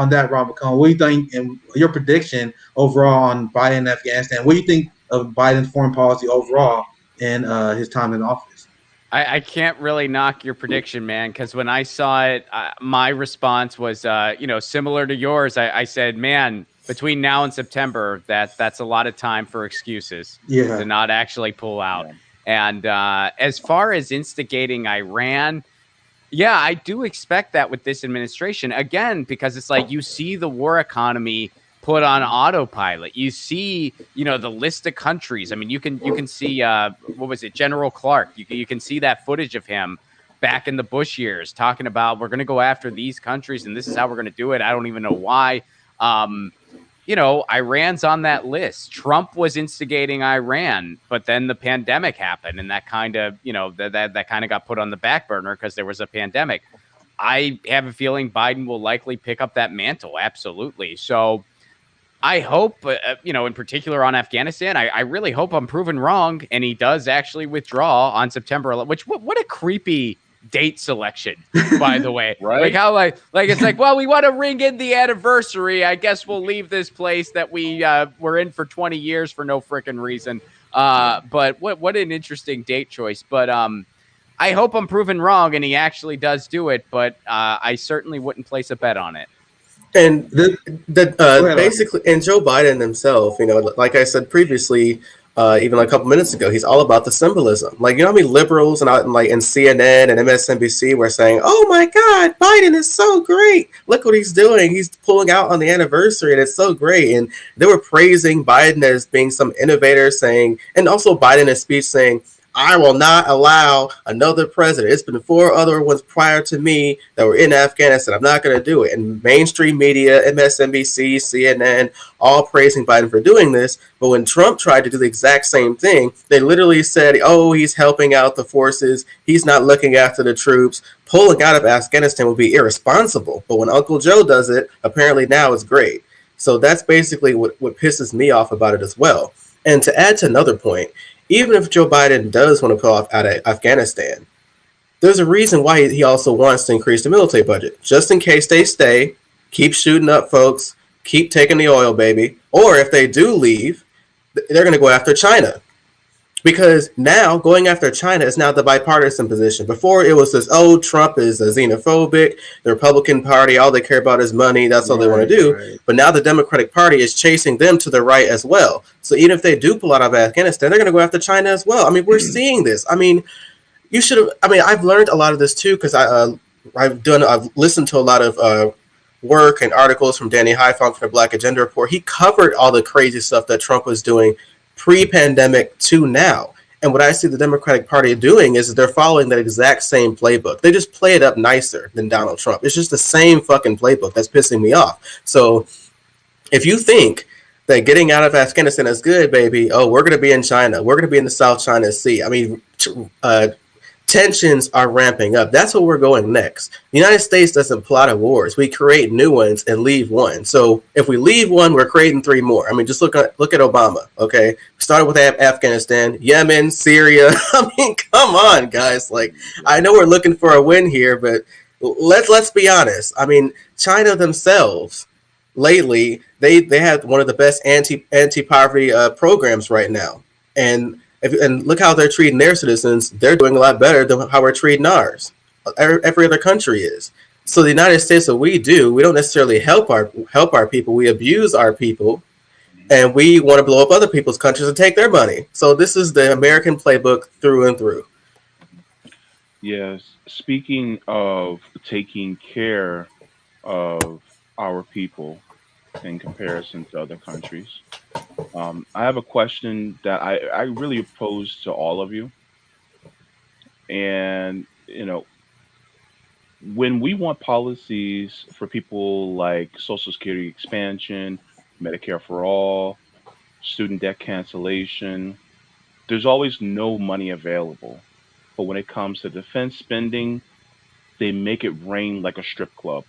that, Ron Placone. What do you think and your prediction overall on Biden and Afghanistan? What do you think of Biden's foreign policy overall in his time in office? I can't really knock your prediction, man, because when I saw it, my response was, similar to yours. I said, man, between now and September, that's a lot of time for excuses to not actually pull out. Yeah. And as far as instigating Iran, yeah, I do expect that with this administration, again, because it's like you see the war economy put on autopilot. You see, the list of countries. I mean, you can see what was it, General Clark. You can see that footage of him back in the Bush years talking about we're going to go after these countries and this is how we're going to do it. I don't even know why. Iran's on that list. Trump was instigating Iran, but then the pandemic happened, and that kind of, that kind of got put on the back burner because there was a pandemic. I have a feeling Biden will likely pick up that mantle. Absolutely. So I hope, in particular on Afghanistan, I really hope I'm proven wrong, and he does actually withdraw on September 11th, which what a creepy date selection, by the way. Right? Like how it's like, well, we want to ring in the anniversary. I guess we'll leave this place that we were in for 20 years for no freaking reason. But what an interesting date choice. But I hope I'm proven wrong and he actually does do it, but I certainly wouldn't place a bet on it. And basically, and Joe Biden himself, like I said previously, even a couple minutes ago, he's all about the symbolism. Like, how many liberals and CNN and MSNBC were saying, "Oh my God, Biden is so great! Look what he's doing. He's pulling out on the anniversary, and it's so great." And they were praising Biden as being some innovator, saying, and also Biden in his speech saying, "I will not allow another president. It's been 4 other ones prior to me that were in Afghanistan. I'm not going to do it." And mainstream media, MSNBC, CNN, all praising Biden for doing this. But when Trump tried to do the exact same thing, they literally said, "Oh, he's helping out the forces. He's not looking after the troops. Pulling out of Afghanistan would be irresponsible." But when Uncle Joe does it, apparently now it's great. So that's basically what pisses me off about it as well. And to add to another point, even if Joe Biden does want to pull off out of Afghanistan, there's a reason why he also wants to increase the military budget, just in case they stay, keep shooting up folks, keep taking the oil, baby. Or if they do leave, they're going to go after China. Because now going after China is now the bipartisan position. Before it was this, oh, Trump is a xenophobic, the Republican Party, all they care about is money, that's all they want to do. Right. But now the Democratic Party is chasing them to the right as well. So even if they do pull out of Afghanistan, they're going to go after China as well. I mean, we're seeing this. I mean, I've learned a lot of this too, because I've listened to a lot of work and articles from Danny Haiphong from the Black Agenda Report. He covered all the crazy stuff that Trump was doing pre-pandemic to now. And what I see the Democratic Party doing is they're following that exact same playbook. They just play it up nicer than Donald Trump. It's just the same fucking playbook that's pissing me off. So if you think that getting out of Afghanistan is good, baby, oh, we're going to be in China. We're going to be in the South China Sea. I mean, tensions are ramping up. That's where we're going next. The United States doesn't plot at wars. We create new ones and leave one. So if we leave one, we're creating 3 more. I mean, just look at Obama, okay? Started with Afghanistan, Yemen, Syria. I mean, come on, guys. Like, I know we're looking for a win here, but let's be honest. I mean, China themselves, lately, they have one of the best anti-poverty programs right now. And look how they're treating their citizens. They're doing a lot better than how we're treating ours. Every other country is. So the United States, what we do, we don't necessarily help our people. We abuse our people, and we want to blow up other people's countries and take their money. So this is the American playbook through and through. Yes. Speaking of taking care of our people in comparison to other countries, I have a question that I really pose to all of you. And, when we want policies for people like Social Security expansion, Medicare for all, student debt cancellation, there's always no money available. But when it comes to defense spending, they make it rain like a strip club.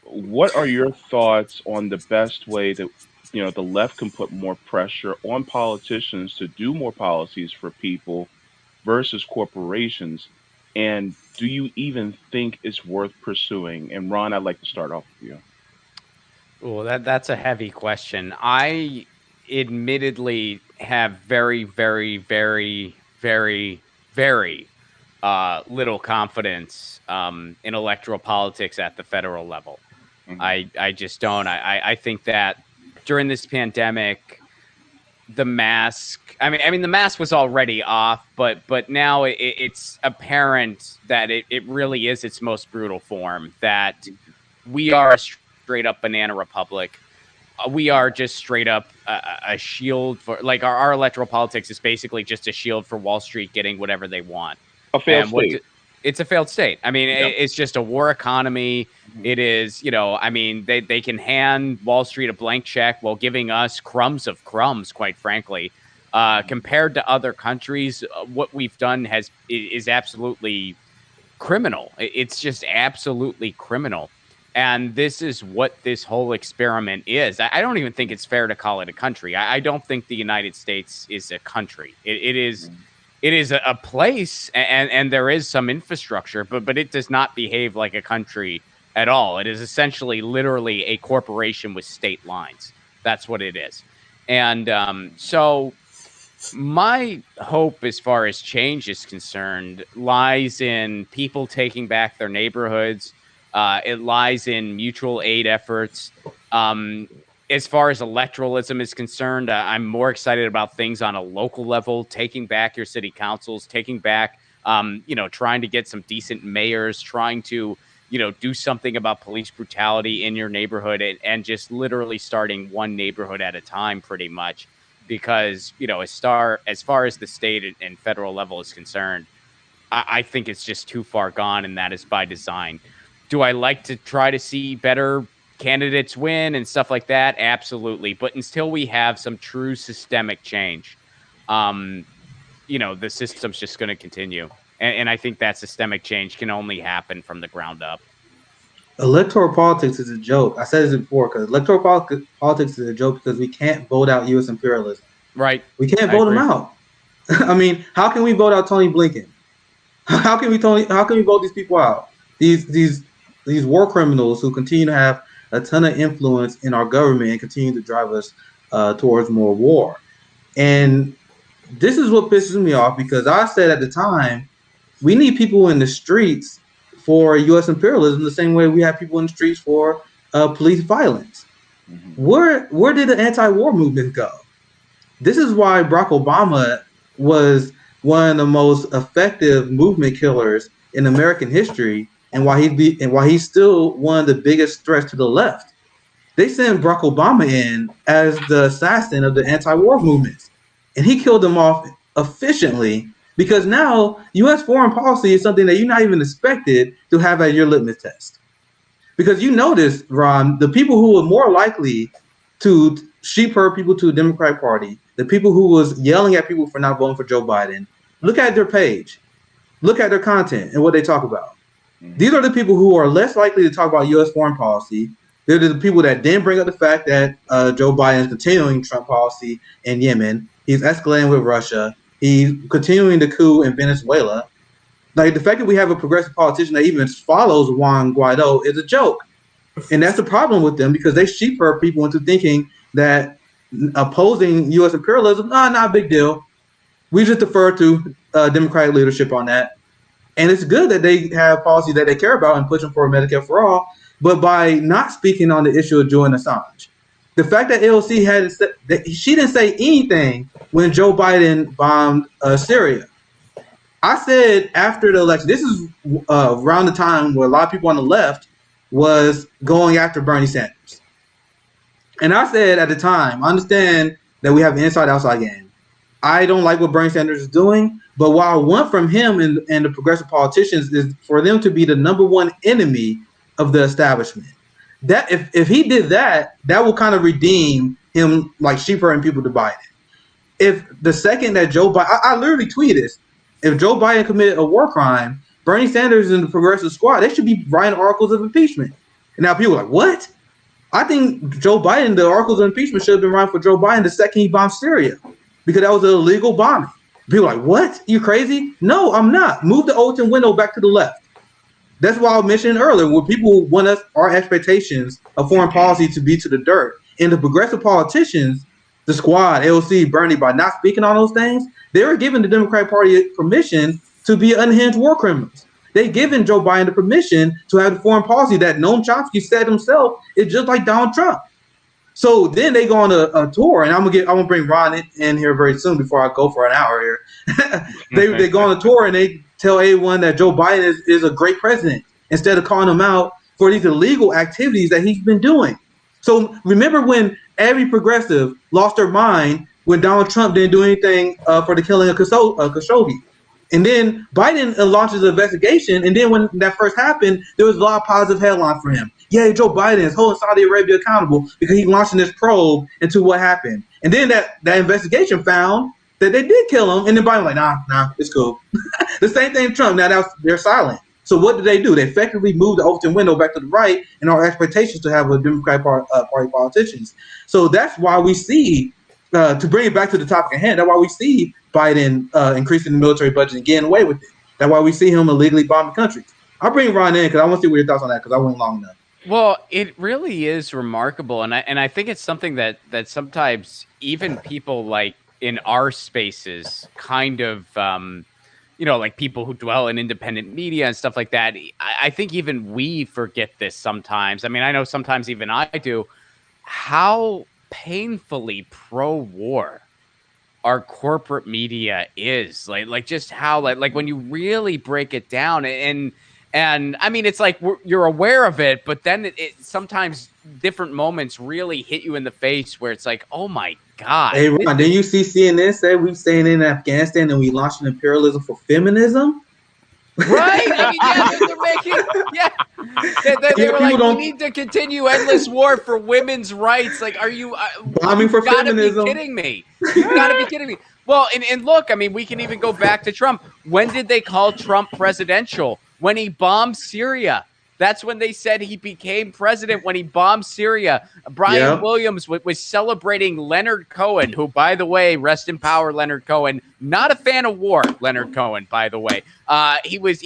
What are your thoughts on the best way that the left can put more pressure on politicians to do more policies for people versus corporations? And do you even think it's worth pursuing? And Ron, I'd like to start off with you. Well, that's a heavy question. I admittedly have very, very, very, very, very little confidence in electoral politics at the federal level. Mm-hmm. I just don't. I think that during this pandemic, the mask, I mean, the mask was already off, but now it's apparent that it really is its most brutal form, that we are a straight up banana republic. we are just straight up a shield for, like, our electoral politics is basically just a shield for Wall Street getting whatever they want. A failed And state. it's a failed state. I mean, Yeah. it's just a war economy. It is, I mean, they can hand Wall Street a blank check while giving us crumbs of crumbs, quite frankly. Compared to other countries, what we've done is absolutely criminal. It's just absolutely criminal. And this is what this whole experiment is. I don't even think it's fair to call it a country. I don't think the United States is a country. It is a place, and there is some infrastructure, but it does not behave like a country at all. It is essentially literally a corporation with state lines. That's what it is. And so my hope as far as change is concerned lies in people taking back their neighborhoods. It lies in mutual aid efforts. As far as electoralism is concerned, I'm more excited about things on a local level, taking back your city councils, taking back, trying to get some decent mayors, trying to, do something about police brutality in your neighborhood, and just literally starting one neighborhood at a time, pretty much. Because, as far as the state and federal level is concerned, I think it's just too far gone, and that is by design. Do I like to try to see better candidates win and stuff like that? Absolutely. But until we have some true systemic change, the system's just going to continue. And I think that systemic change can only happen from the ground up. Electoral politics is a joke. I said this before, because electoral politics is a joke because we can't vote out U.S. imperialism. Right. We can't vote them out. I mean, how can we vote out Tony Blinken? How can we vote these people out? These war criminals who continue to have a ton of influence in our government and continue to drive us towards more war. And this is what pisses me off, because I said at the time, we need people in the streets for U.S. imperialism the same way we have people in the streets for police violence. Mm-hmm. Where did the anti-war movement go? This is why Barack Obama was one of the most effective movement killers in American history, and why he's still one of the biggest threats to the left. They sent Barack Obama in as the assassin of the anti-war movements, and he killed them off efficiently, because now U.S. foreign policy is something that you're not even expected to have as your litmus test. Because you notice, Ron, the people who were more likely to sheep herd people to the Democratic Party, the people who was yelling at people for not voting for Joe Biden, look at their page, look at their content and what they talk about. These are the people who are less likely to talk about U.S. foreign policy. They're the people that didn't bring up the fact that Joe Biden is continuing Trump policy in Yemen. He's escalating with Russia. He's continuing the coup in Venezuela. Like, the fact that we have a progressive politician that even follows Juan Guaido is a joke. And that's the problem with them, because they sheep herd people into thinking that opposing U.S. imperialism, not a big deal. We just defer to Democratic leadership on that. And it's good that they have policies that they care about and pushing for Medicare for all, but by not speaking on the issue of Julian Assange. The fact that AOC she didn't say anything when Joe Biden bombed Syria. I said after the election, this is around the time where a lot of people on the left was going after Bernie Sanders. And I said at the time, I understand that we have an inside-outside game. I don't like what Bernie Sanders is doing, but what I want from him and the progressive politicians is for them to be the number one enemy of the establishment. That if he did that, that will kind of redeem him, like sheep herding people to Biden. If the second that Joe Biden, I literally tweeted this, if Joe Biden committed a war crime, Bernie Sanders and the progressive squad, they should be writing articles of impeachment. And now people are like, what? I think Joe Biden, the articles of impeachment should have been writing for Joe Biden the second he bombed Syria, because that was an illegal bombing. People are like, what? You crazy? No, I'm not. Move the Overton window back to the left. That's why I mentioned earlier, where people want our expectations of foreign policy to be to the dirt. And the progressive politicians, the squad, AOC, Bernie, by not speaking on those things, they were giving the Democratic Party permission to be unhinged war criminals. They given Joe Biden the permission to have the foreign policy that Noam Chomsky said himself is just like Donald Trump. So then they go on a tour, and I'm gonna bring Ron in here very soon before I go for an hour here. they go on a tour and they tell everyone that Joe Biden is a great president, instead of calling him out for these illegal activities that he's been doing. So remember when every progressive lost their mind when Donald Trump didn't do anything for the killing of Khashoggi. And then Biden launches an investigation. And then when that first happened, there was a lot of positive headlines for him. Yeah, Joe Biden is holding Saudi Arabia accountable because he's launching this probe into what happened. And then that investigation found that they did kill him. And then Biden was like, nah, it's cool. The same thing with Trump. Now they're silent. So what did they do? They effectively moved the Overton window back to the right in our expectations to have a Democratic Party politicians. So that's why we see, to bring it back to the topic at hand, that's why we see Biden increasing the military budget and getting away with it. That's why we see him illegally bombing countries. I'll bring Ron in because I want to see what your thoughts on that because I went long enough. Well, it really is remarkable, and I think it's something that sometimes even people like in our spaces kind of like people who dwell in independent media and stuff like that. I think even we forget this sometimes. I mean, I know sometimes even I do, how painfully pro-war our corporate media is. Like just how like when you really break it down and I mean, it's like you're aware of it, but then it sometimes different moments really hit you in the face where it's like, oh my God. Hey, Ron, didn't you see CNN say we staying in Afghanistan and we launched an imperialism for feminism? Right? I mean, they were like, we need to continue endless war for women's rights. Like, are you bombing for feminism? Be kidding me? You gotta be kidding me. Well, and look, I mean, we can even go back to Trump. When did they call Trump presidential? When he bombed Syria. That's when they said he became president, when he bombed Syria. Brian Williams was celebrating Leonard Cohen, who, by the way, rest in power, Leonard Cohen. Not a fan of war, Leonard Cohen, by the way. He was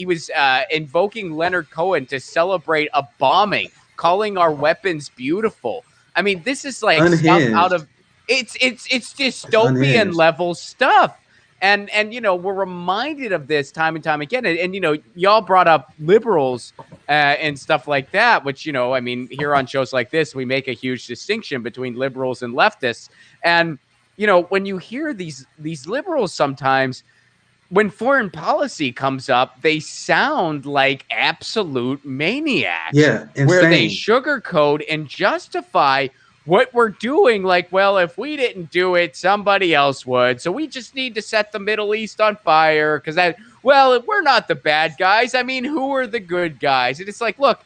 invoking Leonard Cohen to celebrate a bombing, calling our weapons beautiful. I mean, this is like stuff out of it's dystopian level stuff. And we're reminded of this time and time again. And y'all brought up liberals and stuff like that, which, I mean, here on shows like this, we make a huge distinction between liberals and leftists. And, when you hear these liberals sometimes, when foreign policy comes up, they sound like absolute maniacs. Yeah, insane. Where they sugarcoat and justify what we're doing, like, well, if we didn't do it, somebody else would. So we just need to set the Middle East on fire because we're not the bad guys. I mean, who are the good guys? And it's like, look,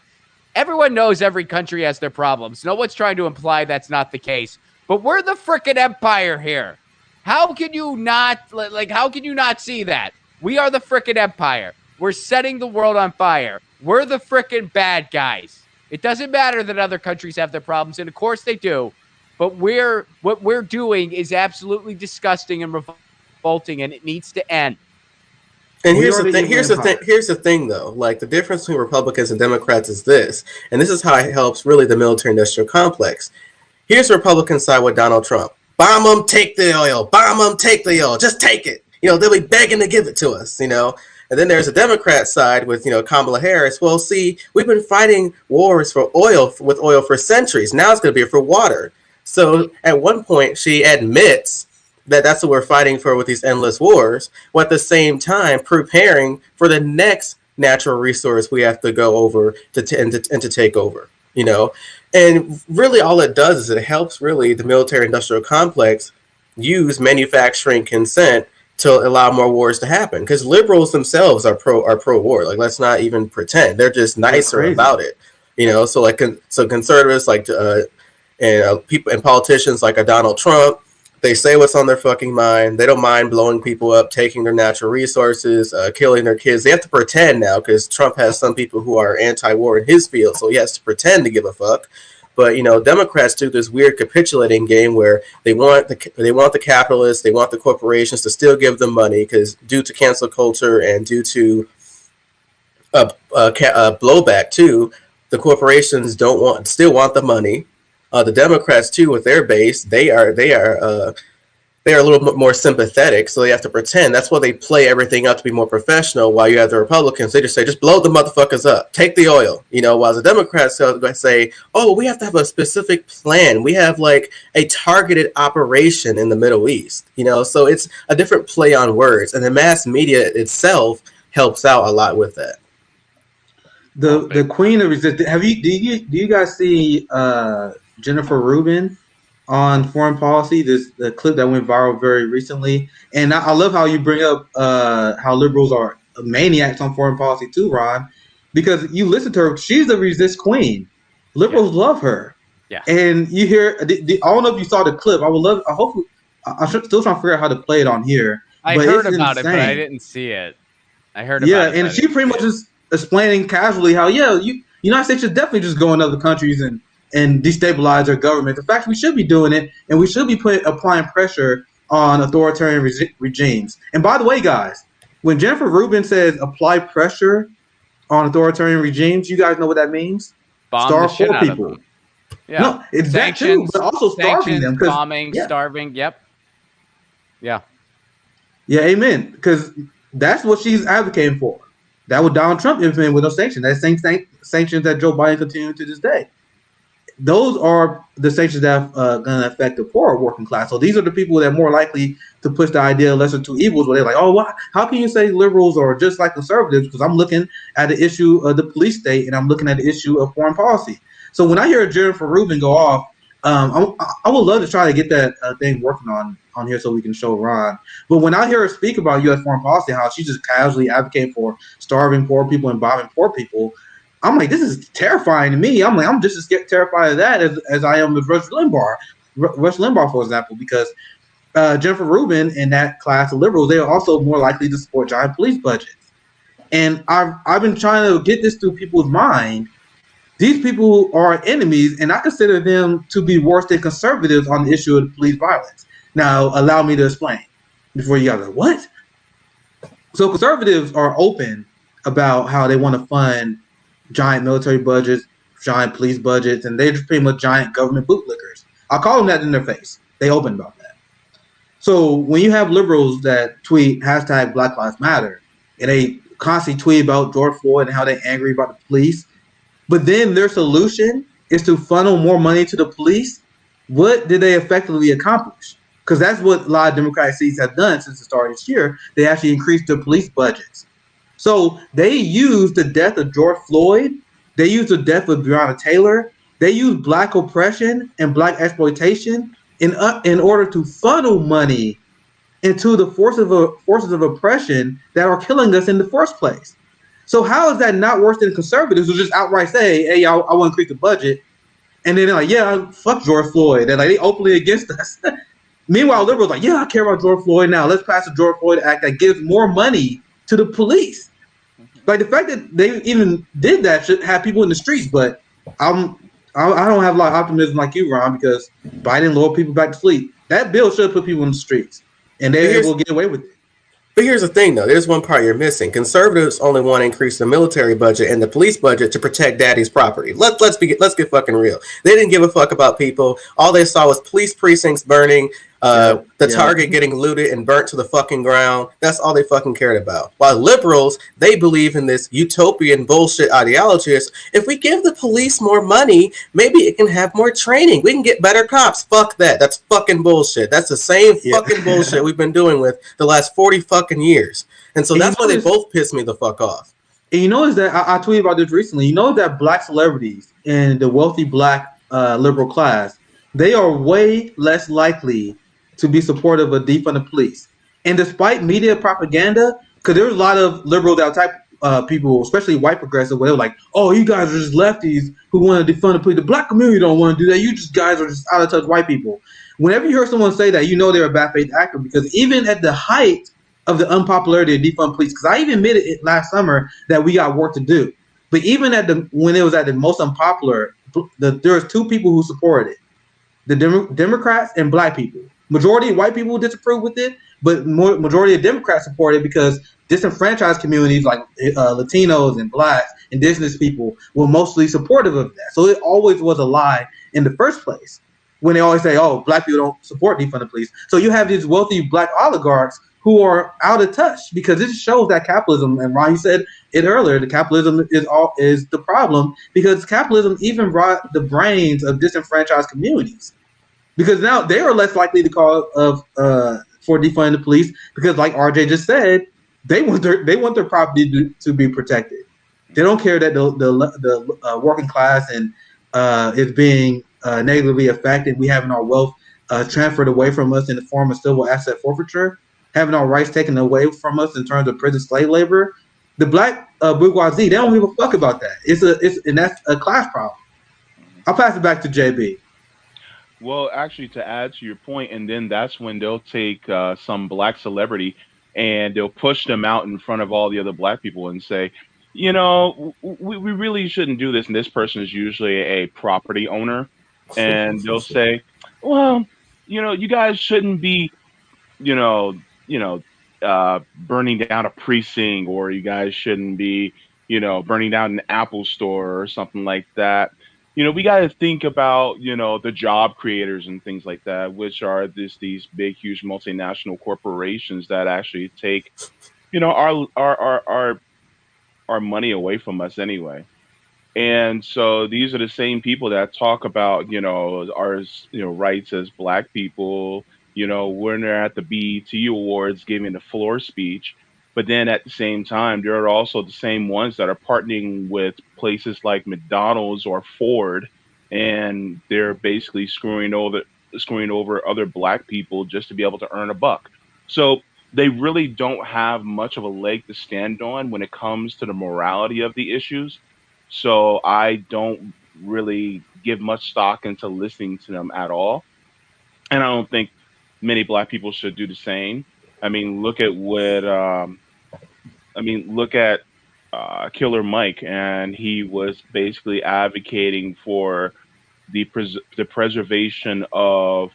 everyone knows every country has their problems. No one's trying to imply that's not the case. But we're the frickin' empire here. How can you not see that? We are the frickin' empire. We're setting the world on fire. We're the frickin' bad guys. It doesn't matter that other countries have their problems, and of course they do. But what we're doing is absolutely disgusting and revolting, and it needs to end. And here's the thing, though. Like, the difference between Republicans and Democrats is this, and this is how it helps really the military-industrial complex. Here's the Republican side with Donald Trump. Bomb them, take the oil. Bomb them, take the oil. Just take it. They'll be begging to give it to us, And then there's a Democrat side with, Kamala Harris. Well, see, we've been fighting wars with oil for centuries. Now it's going to be for water. So at one point, she admits that that's what we're fighting for with these endless wars, while at the same time preparing for the next natural resource we have to go over to take over, And really all it does is it helps really the military-industrial complex use manufacturing consent to allow more wars to happen, because liberals themselves are pro-war. Like, let's not even pretend. They're just nicer about it, So conservatives and people and politicians like a Donald Trump, they say what's on their fucking mind. They don't mind blowing people up, taking their natural resources, killing their kids. They have to pretend now because Trump has some people who are anti-war in his field, so he has to pretend to give a fuck. But Democrats do this weird capitulating game where they want the capitalists, they want the corporations to still give them money because due to cancel culture and due to blowback too, the corporations still want the money. The Democrats too, with their base, they are a little bit more sympathetic, so they have to pretend. That's why they play everything up to be more professional. While you have the Republicans, they just say, just blow the motherfuckers up, take the oil. While the Democrats say, oh, we have to have a specific plan. We have like a targeted operation in the Middle East. So it's a different play on words, and the mass media itself helps out a lot with that. The Queen of Resistance. Do you guys see Jennifer Rubin on foreign policy. The clip that went viral very recently, and I love how you bring up how liberals are maniacs on foreign policy too, Ron, because you listen to her. She's the resist queen. Liberals love her. Yeah. And you hear, I don't know if you saw the clip. I would love. I hope. I'm still trying to figure out how to play it on here. I heard about it, but I didn't see it. I heard about it. Yeah, and she pretty much just explaining casually how United States should definitely just go in other countries and destabilize their government. In fact, we should be doing it, and we should be applying pressure on authoritarian regimes. And by the way, guys, when Jennifer Rubin says apply pressure on authoritarian regimes, you guys know what that means? Bomb the shit out of them. Yeah. No, it's that too, but also starving them. Bombing, starving. Yep. Yeah. Yeah, amen. Because that's what she's advocating for. That what Donald Trump implemented with those sanctions. That same sanctions that Joe Biden continues to this day. Those are the sanctions that are going to affect the poor working class. So these are the people that are more likely to push the idea of lesser two evils, where they're like, oh, why? How can you say liberals are just like conservatives? Because I'm looking at the issue of the police state, and I'm looking at the issue of foreign policy. So when I hear Jennifer Rubin go off, I would love to try to get that thing working on here so we can show Ron. But when I hear her speak about U.S. foreign policy, how she's just casually advocating for starving poor people and bombing poor people, I'm like, this is terrifying to me. I'm just as terrified of that as I am with Rush Limbaugh. Rush Limbaugh, for example, because Jennifer Rubin and that class of liberals, they are also more likely to support giant police budgets. And I've been trying to get this through people's mind. These people are enemies, and I consider them to be worse than conservatives on the issue of police violence. Now, allow me to explain before you guys are like, what? So conservatives are open about how they want to fund giant military budgets, giant police budgets, and they're just pretty much giant government bootlickers. I'll call them that in their face. They open about that. So when you have liberals that tweet hashtag Black Lives Matter, and they constantly tweet about George Floyd and how they're angry about the police, but then their solution is to funnel more money to the police, what did they effectively accomplish? Because that's what a lot of Democratic seats have done since the start of this year. They actually increased their police budgets. So they used the death of George Floyd. They used the death of Breonna Taylor. They used black oppression and black exploitation in order to funnel money into the forces of oppression that are killing us in the first place. So how is that not worse than conservatives who just outright say, hey, I want to increase the budget? And then they're like, yeah, fuck George Floyd. They're like, they openly against us. Meanwhile, liberals are like, yeah, I care about George Floyd now. Let's pass the George Floyd Act that gives more money to the police. Like, the fact that they even did that should have people in the streets. But I don't have a lot of optimism like you, Ron, because Biden lured people back to sleep. That bill should put people in the streets, and they will get away with it. But here's the thing, though. There's one part you're missing. Conservatives only want to increase the military budget and the police budget to protect daddy's property. Let's get fucking real. They didn't give a fuck about people. All they saw was police precincts burning, Target getting looted and burnt to the fucking ground. That's all they fucking cared about. While liberals, they believe in this utopian bullshit ideology. If we give the police more money, maybe it can have more training. We can get better cops. Fuck that. That's fucking bullshit. That's the same fucking bullshit we've been doing with the last 40 fucking years. And so that's why they both piss me the fuck off. And you notice that I tweeted about this recently. You know that black celebrities and the wealthy black liberal class, they are way less likely to be supportive of defund the police. And despite media propaganda, because there's a lot of liberal type people, especially white progressive, where they're like, oh, you guys are just lefties who want to defund the police. The black community don't want to do that. You just guys are just out of touch white people. Whenever you hear someone say that, you know they're a bad faith actor, because even at the height of the unpopularity of defund police, because I even admitted it last summer that we got work to do. But even when it was at the most unpopular, there was two people who supported it: the Democrats and black people. Majority of white people disapprove with it, but majority of Democrats support it because disenfranchised communities like Latinos and blacks, indigenous people were mostly supportive of that. So it always was a lie in the first place when they always say, oh, black people don't support defund the police. So you have these wealthy black oligarchs who are out of touch, because this shows that capitalism, and Ron, you said it earlier, the capitalism is the problem, because capitalism even brought the brains of disenfranchised communities. Because now they are less likely to call for defunding the police, because, like RJ just said, they want their property to be protected. They don't care that the working class and is being negatively affected. We having our wealth transferred away from us in the form of civil asset forfeiture, having our rights taken away from us in terms of prison slave labor. The black bourgeoisie, they don't give a fuck about that. And that's a class problem. Mhm. I'll pass it back to JB. Well, actually, to add to your point, and then that's when they'll take some black celebrity and they'll push them out in front of all the other black people and say, you know, we really shouldn't do this. And this person is usually a property owner, and they'll say, well, you guys shouldn't be you know, you know, burning down a precinct, or you guys shouldn't be, burning down an Apple store or something like that. We got to think about, the job creators and things like that, which are these big, huge multinational corporations that actually take, our money away from us anyway. And so these are the same people that talk about, our, rights as black people, when they're at the BET Awards giving the floor speech. But then at the same time, there are also the same ones that are partnering with places like McDonald's or Ford, and they're basically screwing over other black people just to be able to earn a buck. So they really don't have much of a leg to stand on when it comes to the morality of the issues, so I don't really give much stock into listening to them at all. And I don't think many black people should do the same. I mean, look at Killer Mike, and he was basically advocating for the preservation of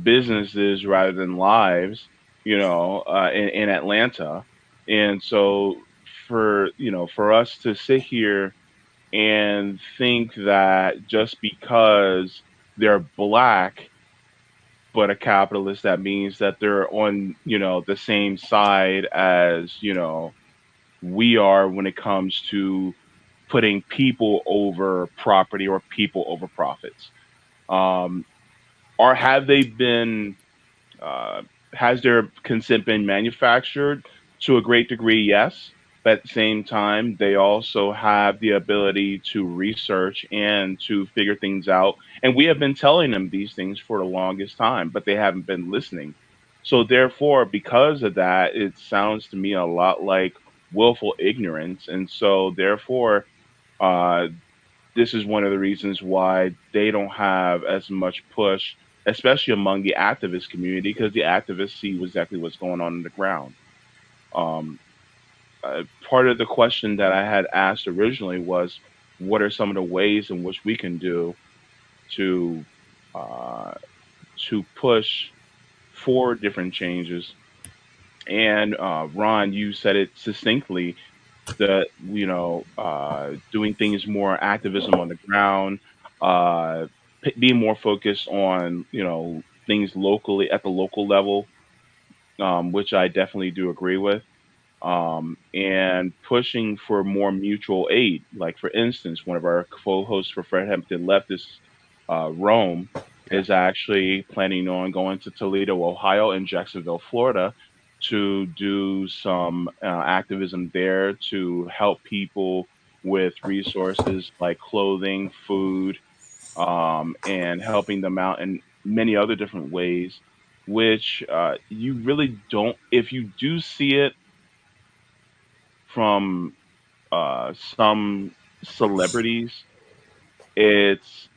businesses rather than lives, in Atlanta. And so for us to sit here and think that just because they're black but a capitalist, that means that they're on, the same side as, we are when it comes to putting people over property or people over profits. Um, or have they been uh, has their consent been manufactured? To a great degree, yes. But at the same time, they also have the ability to research and to figure things out. And we have been telling them these things for the longest time, but they haven't been listening. So, therefore, because of that, it sounds to me a lot like willful ignorance. And so, therefore, uh, this is one of the reasons why they don't have as much push, especially among the activist community, because the activists see exactly what's going on the ground. Um, Part of the question that I had asked originally was, what are some of the ways in which we can do to uh, push for different changes? And Ron, you said it succinctly, that doing things more activism on the ground, uh, being more focused on things locally at the local level, which I definitely do agree with, and pushing for more mutual aid. Like, for instance, one of our co-hosts for Fred Hampton Leftist, Rome, Yeah. is actually planning on going to Toledo, Ohio, and Jacksonville, Florida, to do some activism there to help people with resources like clothing, food, and helping them out in many other different ways, which you really don't, if you do see it from some celebrities, it's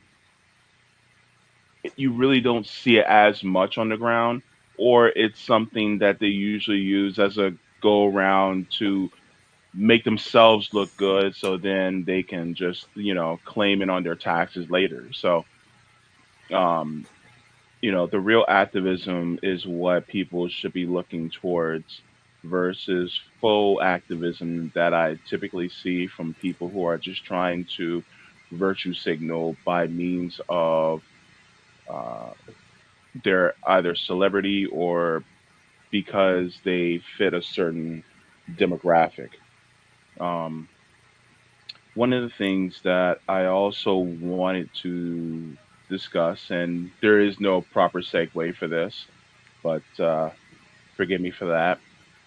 you really don't see it as much on the ground, or it's something that they usually use as a go around to make themselves look good, so then they can just claim it on their taxes later. So um, the real activism is what people should be looking towards versus faux activism that I typically see from people who are just trying to virtue signal by means of uh, their either celebrity or because they fit a certain demographic. Um, One of the things that I also wanted to discuss, and there is no proper segue for this, but forgive me for that.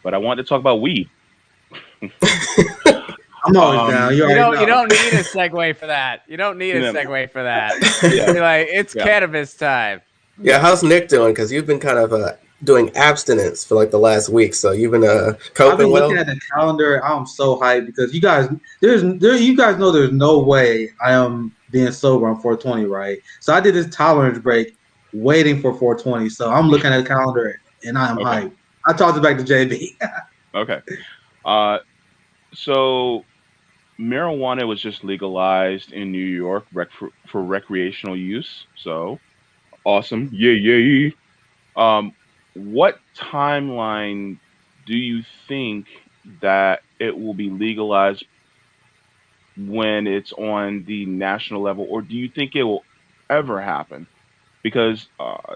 But I wanted to talk about weed. I'm always down. You already know. You don't need a segue for that. You don't need a Yeah. segue for that. Yeah. You're like, it's Yeah. cannabis time. Yeah, how's Nick doing? Because you've been kind of doing abstinence for like the last week, so you've been I've coping been well. looking at the calendar. I'm so hyped because you guys know there's no way I am being sober on 420, right? So I did this tolerance break waiting for 420. So I'm looking at the calendar and I am Okay. hyped. I talked it back to JB. Okay. So marijuana was just legalized in New York for recreational use. So awesome. Yay. What timeline do you think that it will be legalized when it's on the national level, or do you think it will ever happen? Because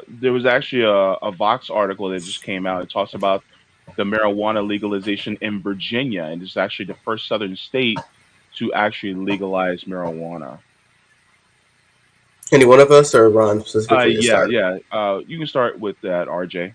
there was actually a Vox article that just came out. It talks about the marijuana legalization in Virginia, and it's actually the first southern state to actually legalize marijuana. Any one of us or Ron specifically to Yeah, start? yeah. You can start with that, RJ.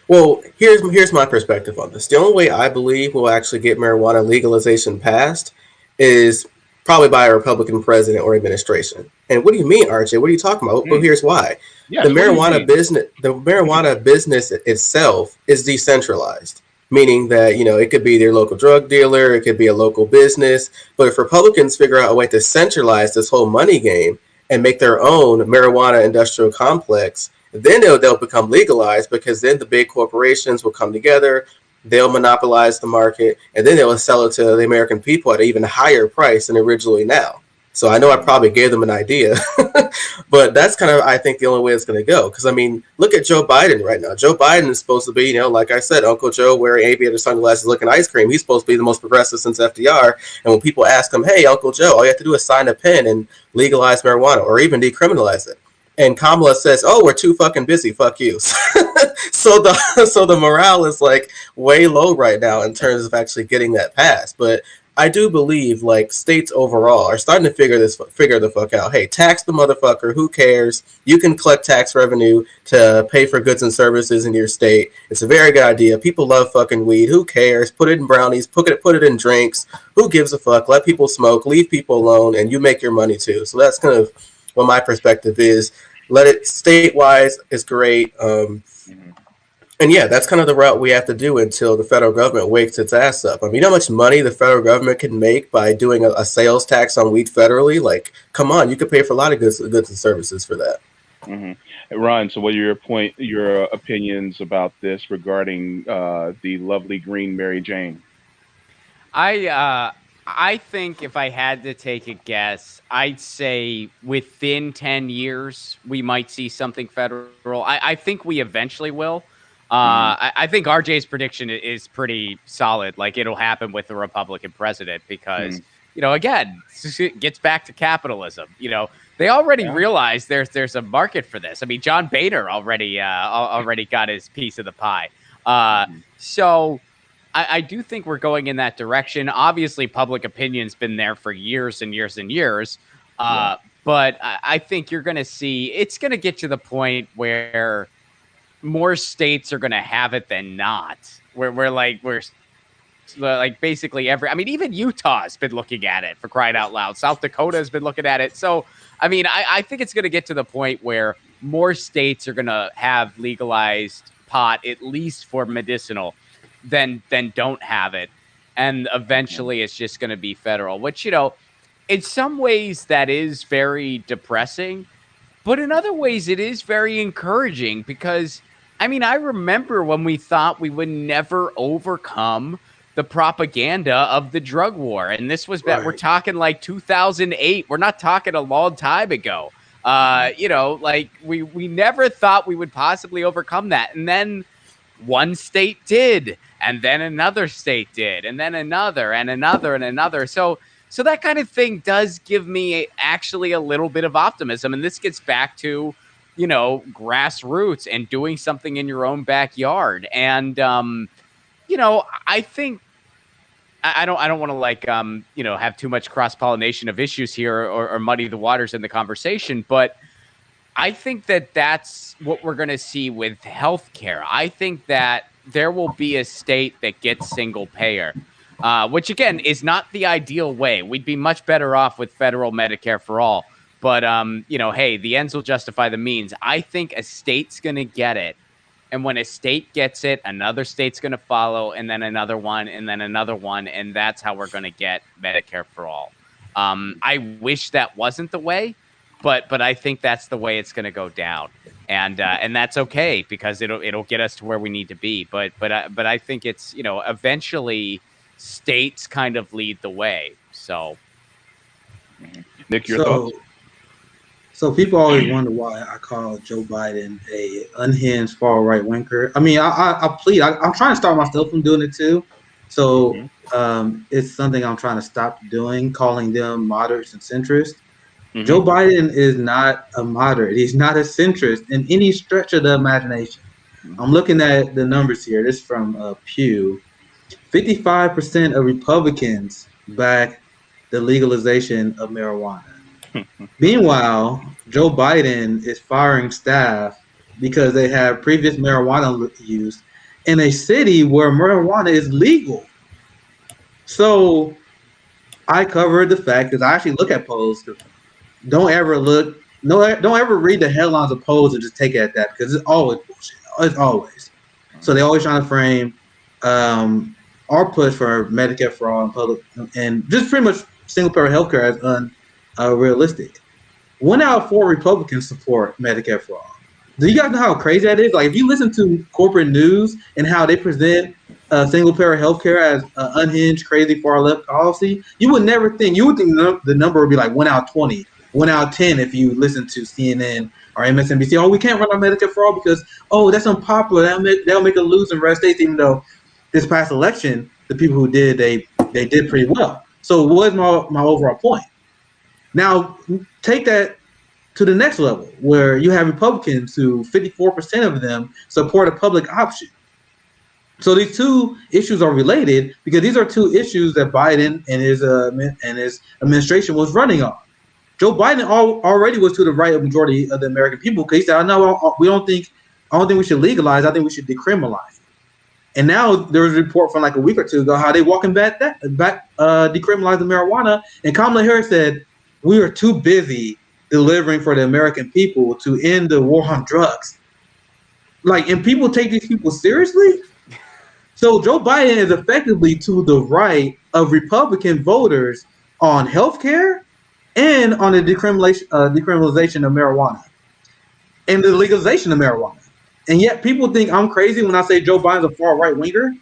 Well, here's my perspective on this. The only way I believe we'll actually get marijuana legalization passed is probably by a Republican president or administration. And what do you mean, RJ? What are you talking about? Well, Hmm. here's why. Yes. What do you mean? The marijuana business itself is decentralized, meaning that it could be their local drug dealer, it could be a local business. But if Republicans figure out a way to centralize this whole money game and make their own marijuana industrial complex, then they'll become legalized, because then the big corporations will come together, they'll monopolize the market, and then they'll sell it to the American people at an even higher price than originally now. So I know I Mhm. probably gave them an idea, but that's kind of, I think, the only way it's going to go. Because I mean, look at Joe Biden right now. Joe Biden is supposed to be, like I said, Uncle Joe wearing aviator sunglasses, looking ice cream. He's supposed to be the most progressive since FDR. And when people ask him, "Hey, Uncle Joe, all you have to do is sign a pen and legalize marijuana, or even decriminalize it," and Kamala says, "Oh, we're too fucking busy. Fuck you." So the morale is like way low right now in terms of actually getting that passed. But I do believe like states overall are starting to figure the fuck out. Hey, tax the motherfucker. Who cares? You can collect tax revenue to pay for goods and services in your state. It's a very good idea. People love fucking weed. Who cares? Put it in brownies. Put it in drinks. Who gives a fuck? Let people smoke. Leave people alone, and you make your money too. So that's kind of what my perspective is. Let it state-wise is great. Mhm. And yeah, that's kind of the route we have to do until the federal government wakes its ass up. I mean, you know how much money the federal government can make by doing a sales tax on weed federally? Like, come on, you could pay for a lot of goods and services for that. Mhm. Ron, so what are your opinions about this regarding the lovely green Mary Jane? I think if I had to take a guess, I'd say within 10 years we might see something federal. I think we eventually will. Hmm. I think RJ's prediction is pretty solid. Like it'll happen with the Republican president because, Hmm. again, it gets back to capitalism. They already Yeah. realize there's a market for this. I mean, John Boehner already got his piece of the pie. Hmm. So I do think we're going in that direction. Obviously, public opinion's been there for years and years and years. Yeah. Uh, but I think you're going to see it's going to get to the point where more states are going to have it than not. We're basically I mean, even Utah's been looking at it for crying out loud. South Dakota has been looking at it. So, I mean, I think it's going to get to the point where more states are going to have legalized pot, at least for medicinal, than don't have it. And Okay. eventually it's just going to be federal, which, in some ways that is very depressing, but in other ways it is very encouraging because I mean, I remember when we thought we would never overcome the propaganda of the drug war. And this was we're Right. talking like 2008. We're not talking a long time ago. Hmm. Like we never thought we would possibly overcome that. And then one state did, and then another state did, and then another and another and another. So that kind of thing does give me actually a little bit of optimism. And this gets back to, grassroots and doing something in your own backyard. And I think I don't want to have too much cross pollination of issues here or muddy the waters in the conversation, but I think that that's what we're going to see with healthcare. I think that there will be a state that gets single payer. which again is not the ideal way. We'd be much better off with federal Medicare for all. But, hey, the ends will justify the means. I think a state's going to get it. And when a state gets it, another state's going to follow, and then another one, and then another one. And that's how we're going to get Medicare for all. I wish that wasn't the way, but I think that's the way it's going to go down. And that's okay, because it'll get us to where we need to be. But I think it's, eventually states kind of lead the way. So, Nick, your thoughts? So people always wonder why I call Joe Biden a unhinged far right winger. I mean, I plead. I'm trying to stop myself from doing it too. So it's something I'm trying to stop doing, calling them moderates and centrists. Mm-hmm. Joe Biden is not a moderate. He's not a centrist in any stretch of the imagination. Mm-hmm. I'm looking at the numbers here. This is from Pew. 55% of Republicans back the legalization of marijuana. Meanwhile, Joe Biden is firing staff because they have previous marijuana use in a city where marijuana is legal. So I covered the fact, because I actually look at polls. Don't ever read the headlines of polls and just take it at that, because it's always bullshit. It's always. So they always trying to frame our push for Medicare for all and public, and just pretty much single payer healthcare as unrealistic. 1 out of 4 Republicans support Medicare for all. Do you guys know how crazy that is? Like, if you listen to corporate news and how they present single payer healthcare as unhinged, crazy, far left policy, you would never think. You would think the number would be like 1 out of 20, 1 out of 10 if you listen to CNN or MSNBC. Oh, we can't run on Medicare for all because that's unpopular. They'll make a lose in red states, even though this past election, the people who did, they did pretty well. So what was my overall point? Now, take that to the next level, where you have Republicans who 54% of them support a public option. So these two issues are related, because these are two issues that Biden and his administration was running on. Joe Biden already was to the right of majority of the American people, because he said, "No, I don't think we should legalize. I think we should decriminalize." And now there was a report from like a week or two ago how they walking back decriminalizing marijuana, and Kamala Harris said, "We are too busy delivering for the American people to end the war on drugs." Like, and people take these people seriously? So Joe Biden is effectively to the right of Republican voters on healthcare and on the decriminalization of marijuana and the legalization of marijuana. And yet people think I'm crazy when I say Joe Biden's a far right winger.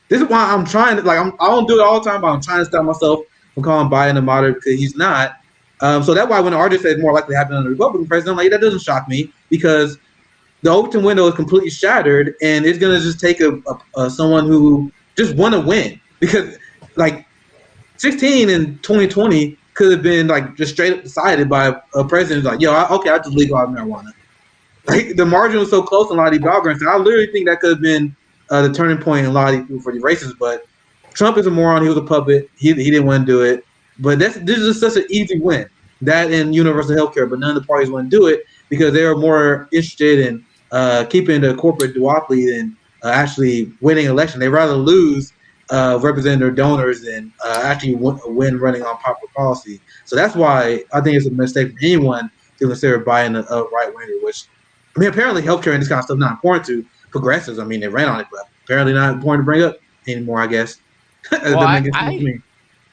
This is why I'm trying to, I don't do it all the time, but I'm trying to stop myself from calling Biden a moderate, because he's not. So that's why when the artist says more likely to happen under the Republican president, I'm like, that doesn't shock me, because the Overton window is completely shattered, and it's going to just take someone who just want to win. Because, 16 in 2020 could have been, just straight up decided by a president who's like, I just legalize marijuana. The margin was so close in a lot of these battlegrounds. I literally think that could have been the turning point in a lot of these people for these races. But Trump is a moron. He was a puppet. He didn't want to do it. But this is just such an easy win. That and universal health care. But none of the parties want to do it because they are more interested in keeping the corporate duopoly than actually winning an election. They'd rather lose representing their donors than actually win running on popular policy. So that's why I think it's a mistake for anyone to consider Biden a right-winger, which, apparently healthcare and this kind of stuff is not important to progressives. They ran on it, but apparently not important to bring up anymore, I guess. Well,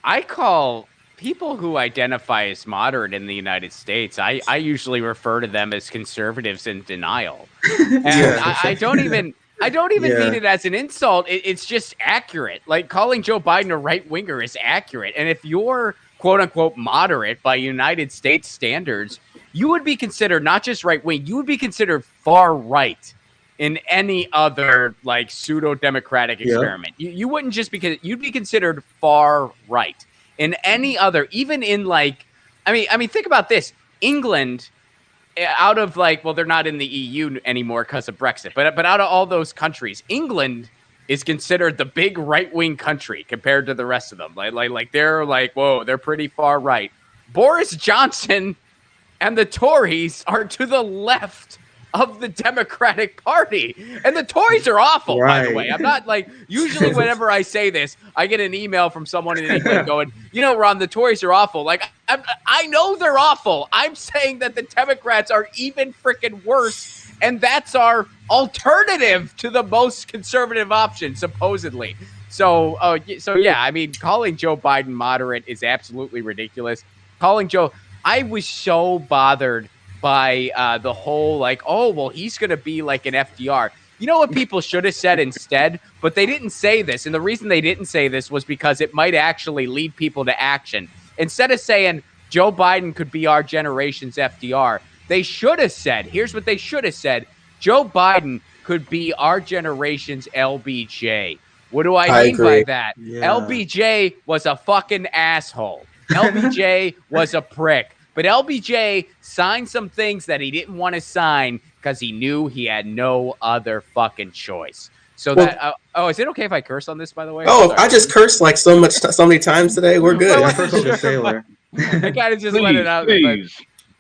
I call people who identify as moderate in the United States, I usually refer to them as conservatives in denial. And I don't even mean it as an insult. It's just accurate. Like, calling Joe Biden a right-winger is accurate. And if you're quote-unquote moderate by United States standards, you would be considered not just right-wing, you would be considered far-right in any other, pseudo-democratic experiment. You wouldn't just you'd be considered far-right. In any other, even in think about this. England, out of they're not in the EU anymore because of Brexit, but out of all those countries, England is considered the big right-wing country compared to the rest of them. They're whoa, they're pretty far right. Boris Johnson and the Tories are to the left of the Democratic Party. And the toys are awful, by the way. I'm not like, usually whenever I say this, I get an email from someone in England going, Ron, the toys are awful. Like, I know they're awful. I'm saying that the Democrats are even freaking worse. And that's our alternative to the most conservative option, supposedly. So yeah, I mean, calling Joe Biden moderate is absolutely ridiculous. I was so bothered by the whole like, oh, well, he's going to be like an FDR. You know what people should have said instead? But they didn't say this. And the reason they didn't say this was because it might actually lead people to action. Instead of saying Joe Biden could be our generation's FDR, they should have said, here's what they should have said. Joe Biden could be our generation's LBJ. What do I mean by that? Yeah. LBJ was a fucking asshole. LBJ was a prick. But LBJ signed some things that he didn't want to sign because he knew he had no other fucking choice. So is it okay if I curse on this, by the way? Oh, I just cursed like so many times today. We're good. I kind of just let it out.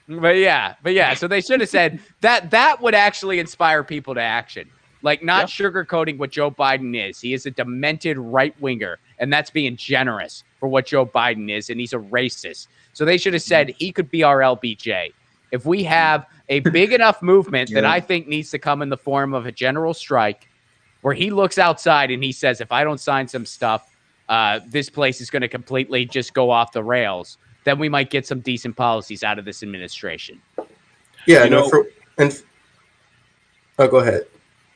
But yeah. So they should have said that would actually inspire people to action. Like, not sugarcoating what Joe Biden is. He is a demented right-winger, and that's being generous for what Joe Biden is, and he's a racist. So they should have said he could be our LBJ. If we have a big enough movement that I think needs to come in the form of a general strike, where he looks outside and he says, if I don't sign some stuff, this place is going to completely just go off the rails, then we might get some decent policies out of this administration. Yeah, go ahead.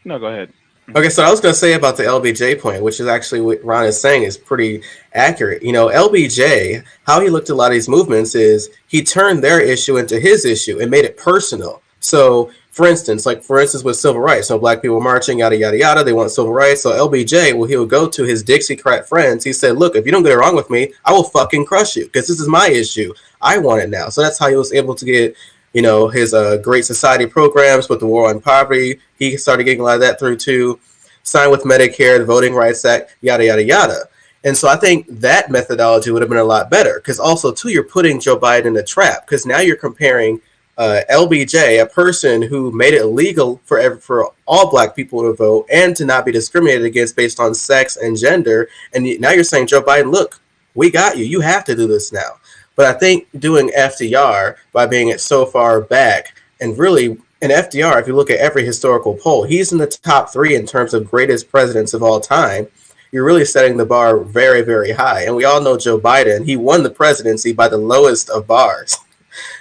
No, go ahead. Okay, so I was going to say about the LBJ point, which is actually what Ron is saying is pretty accurate. LBJ, how he looked at a lot of these movements is he turned their issue into his issue and made it personal. So, for instance, with civil rights, so black people marching, yada, yada, yada, they want civil rights. So LBJ, he would go to his Dixiecrat friends. He said, look, if you don't get along with me, I will fucking crush you because this is my issue. I want it now. So that's how he was able to get his Great Society programs with the war on poverty. He started getting a lot of that through too. Signed with Medicare, the Voting Rights Act, yada, yada, yada. And so I think that methodology would have been a lot better because also too, you're putting Joe Biden in a trap because now you're comparing LBJ, a person who made it illegal for all black people to vote and to not be discriminated against based on sex and gender. And now you're saying, Joe Biden, look, we got you. You have to do this now. But I think doing FDR by being it so far back and really in FDR, if you look at every historical poll, he's in the top 3 in terms of greatest presidents of all time. You're really setting the bar very, very high. And we all know Joe Biden, he won the presidency by the lowest of bars.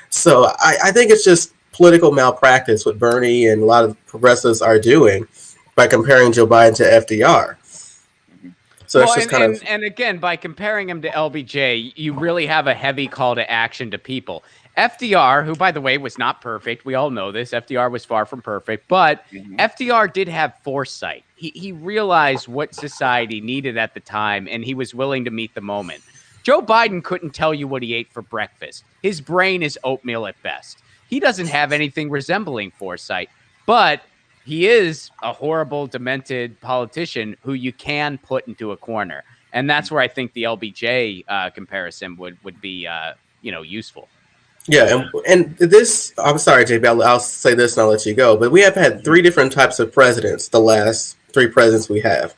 So I think it's just political malpractice what Bernie and a lot of progressives are doing by comparing Joe Biden to FDR. So it's just and again, by comparing him to LBJ, you really have a heavy call to action to people. FDR, who, by the way, was not perfect. We all know this. FDR was far from perfect. But FDR did have foresight. He realized what society needed at the time, and he was willing to meet the moment. Joe Biden couldn't tell you what he ate for breakfast. His brain is oatmeal at best. He doesn't have anything resembling foresight. But he is a horrible, demented politician who you can put into a corner. And that's where I think the LBJ comparison would be useful. Yeah, and this, I'm sorry, JB, I'll say this and I'll let you go, but we have had 3 different types of presidents, the last 3 presidents we have.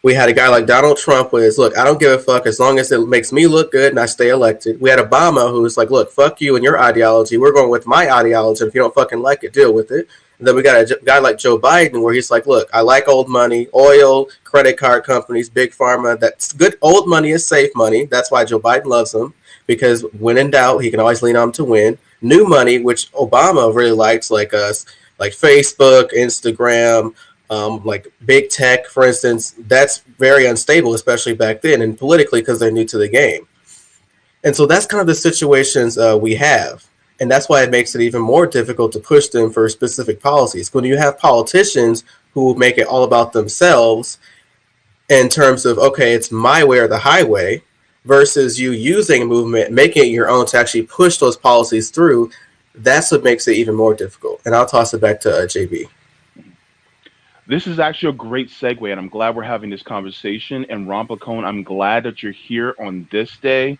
We had a guy like Donald Trump who is, look, I don't give a fuck as long as it makes me look good and I stay elected. We had Obama who was like, look, fuck you and your ideology. We're going with my ideology. If you don't fucking like it, deal with it. And then we got a guy like Joe Biden where he's like, look, I like old money, oil, credit card companies, big pharma. That's good. Old money is safe money. That's why Joe Biden loves them. Because when in doubt, he can always lean on them to win. New money, which Obama really likes, like us, like Facebook, Instagram, like big tech, for instance. That's very unstable, especially back then, and politically because they're new to the game. And so that's kind of the situations we have. And that's why it makes it even more difficult to push them for specific policies. When you have politicians who make it all about themselves in terms of, okay, it's my way or the highway, versus you using a movement, making it your own to actually push those policies through, that's what makes it even more difficult. And I'll toss it back to JB. This is actually a great segue, and I'm glad we're having this conversation. And Ron Placone, I'm glad that you're here on this day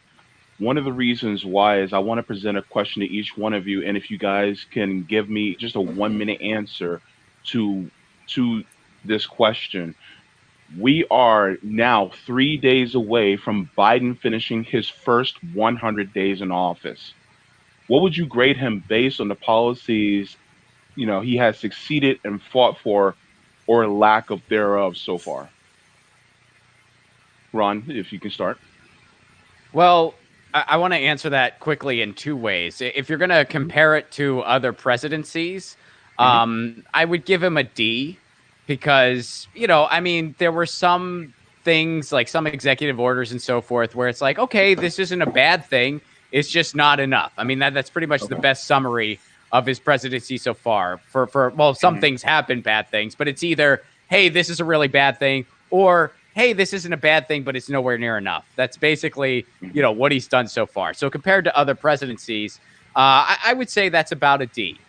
One of the reasons why is I want to present a question to each one of you, and if you guys can give me just a 1 minute answer to this question. We are now 3 days away from Biden finishing his first 100 days in office. What would you grade him based on the policies he has succeeded and fought for, or lack of thereof so far? Ron, if you can start. Well, I want to answer that quickly in two ways. If you're going to compare it to other presidencies, Hmm. I would give him a D because, I mean, there were some things like some executive orders and so forth where it's like, okay, this isn't a bad thing. It's just not enough. I mean, that's pretty much the Okay. best summary of his presidency so far. Well, some Hmm. things have been bad things, but it's either, hey, this is a really bad thing, or hey, this isn't a bad thing, but it's nowhere near enough. That's basically, Hmm. what he's done so far. So compared to other presidencies, I would say that's about a D.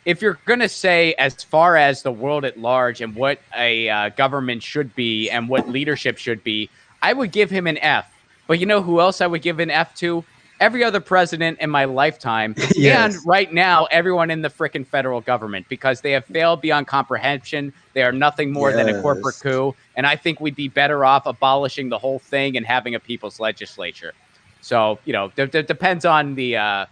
If you're going to say as far as the world at large and what a government should be and what leadership should be, I would give him an F. But you know who else I would give an F to? Every other president in my lifetime. And Yes. right now, everyone in the frickin' federal government, because they have failed beyond comprehension. They are nothing more than a corporate Yes. coup. And I think we'd be better off abolishing the whole thing and having a people's legislature. So, depends on the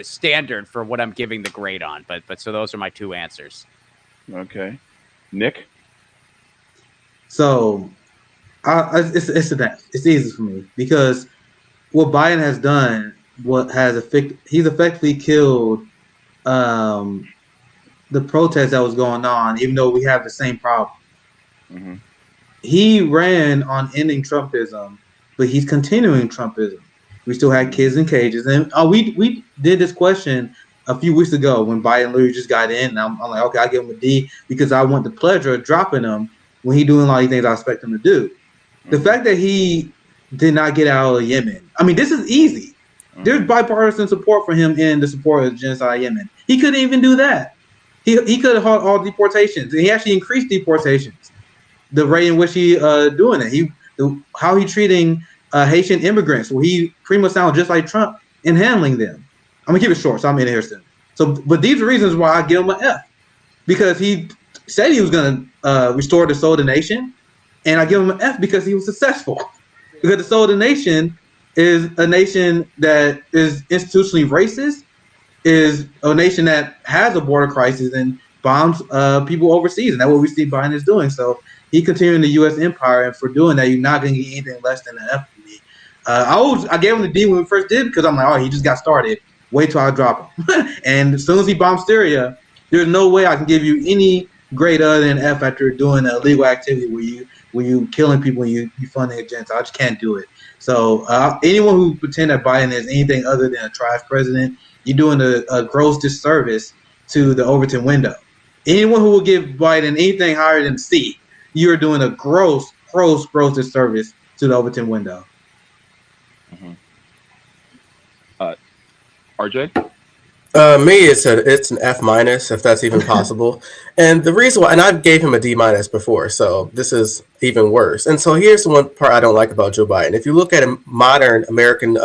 standard for what I'm giving the grade on. But so those are my two answers. Okay. Nick? So it's a F. It's easy for me because what Biden has done, he's effectively killed um, the protest that was going on, even though we have the same problem. Hmm. He ran on ending Trumpism, but he's continuing Trumpism. We still had Hmm. kids in cages, and we did this question a few weeks ago when Biden literally just got in. And I'm like, okay, I give him a D because I want the pleasure of dropping him when he doing a lot of things I expect him to do. The Hmm. fact that he did not get out of Yemen, I mean, this is easy. There's Hmm. bipartisan support for him in the support of genocide in Yemen. He couldn't even do that. He could have halted all deportations, and he actually increased deportations. The rate in which he doing it, how he treating Haitian immigrants, where he pretty much sounds just like Trump in handling them. I'm gonna keep it short, so I'm in here soon. So, but these are reasons why I give him an F because he said he was gonna restore the soul of the nation, and I give him an F because he was successful. Because the soul of the nation is a nation that is institutionally racist, is a nation that has a border crisis and bombs people overseas, and that's what we see Biden is doing. So he continuing the U.S. empire, and for doing that, you're not going to get anything less than an F from me. I gave him the D when we first did because I'm like, oh, he just got started. Wait till I drop him. And as soon as he bombs Syria, there's no way I can give you any grade other than F after doing a illegal activity where you killing people and you funding agents. I just can't do it. So anyone who pretend that Biden is anything other than a trash president, you're doing a gross disservice to the Overton window. Anyone who will give Biden anything higher than C, you're doing a gross disservice to the Overton window. Hmm. Uh, RJ? Me, it's an F minus if that's even possible, and the reason why, and I gave him a D minus before, so this is even worse. And so here's the one part I don't like about Joe Biden. If you look at a modern American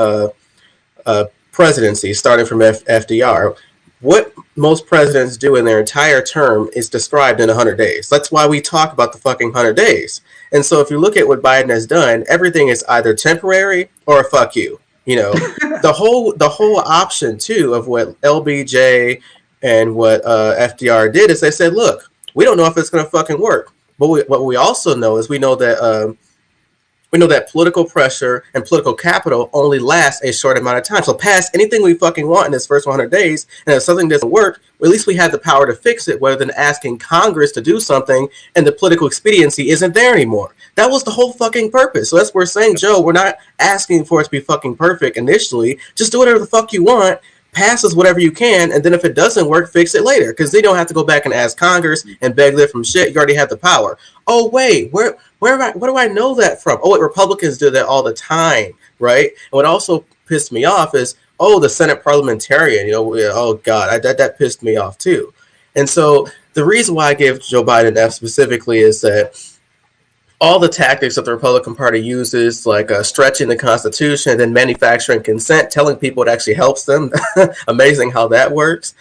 presidency, starting from FDR, what most presidents do in their entire term is described in 100 days. That's why we talk about the fucking 100 days. And so if you look at what Biden has done, everything is either temporary or fuck you. The whole option too of what LBJ and what FDR did is they said, look, we don't know if it's going to fucking work, but what we also know is we know that political pressure and political capital only lasts a short amount of time. So pass anything we fucking want in this first 100 days, and if something doesn't work, well, at least we have the power to fix it, rather than asking Congress to do something and the political expediency isn't there anymore. That was the whole fucking purpose. So that's what we're saying, Joe. We're not asking for it to be fucking perfect initially. Just do whatever the fuck you want. Pass us whatever you can, and then if it doesn't work, fix it later. Because they don't have to go back and ask Congress and beg them from shit. You already have the power. Oh wait, where do I know that from? Oh, Republicans do that all the time, right? And what also pissed me off is, oh, the Senate parliamentarian. Oh God, that pissed me off too. And so the reason why I give Joe Biden an F specifically is that all the tactics that the Republican Party uses, like stretching the Constitution and then manufacturing consent, telling people it actually helps them. Amazing how that works.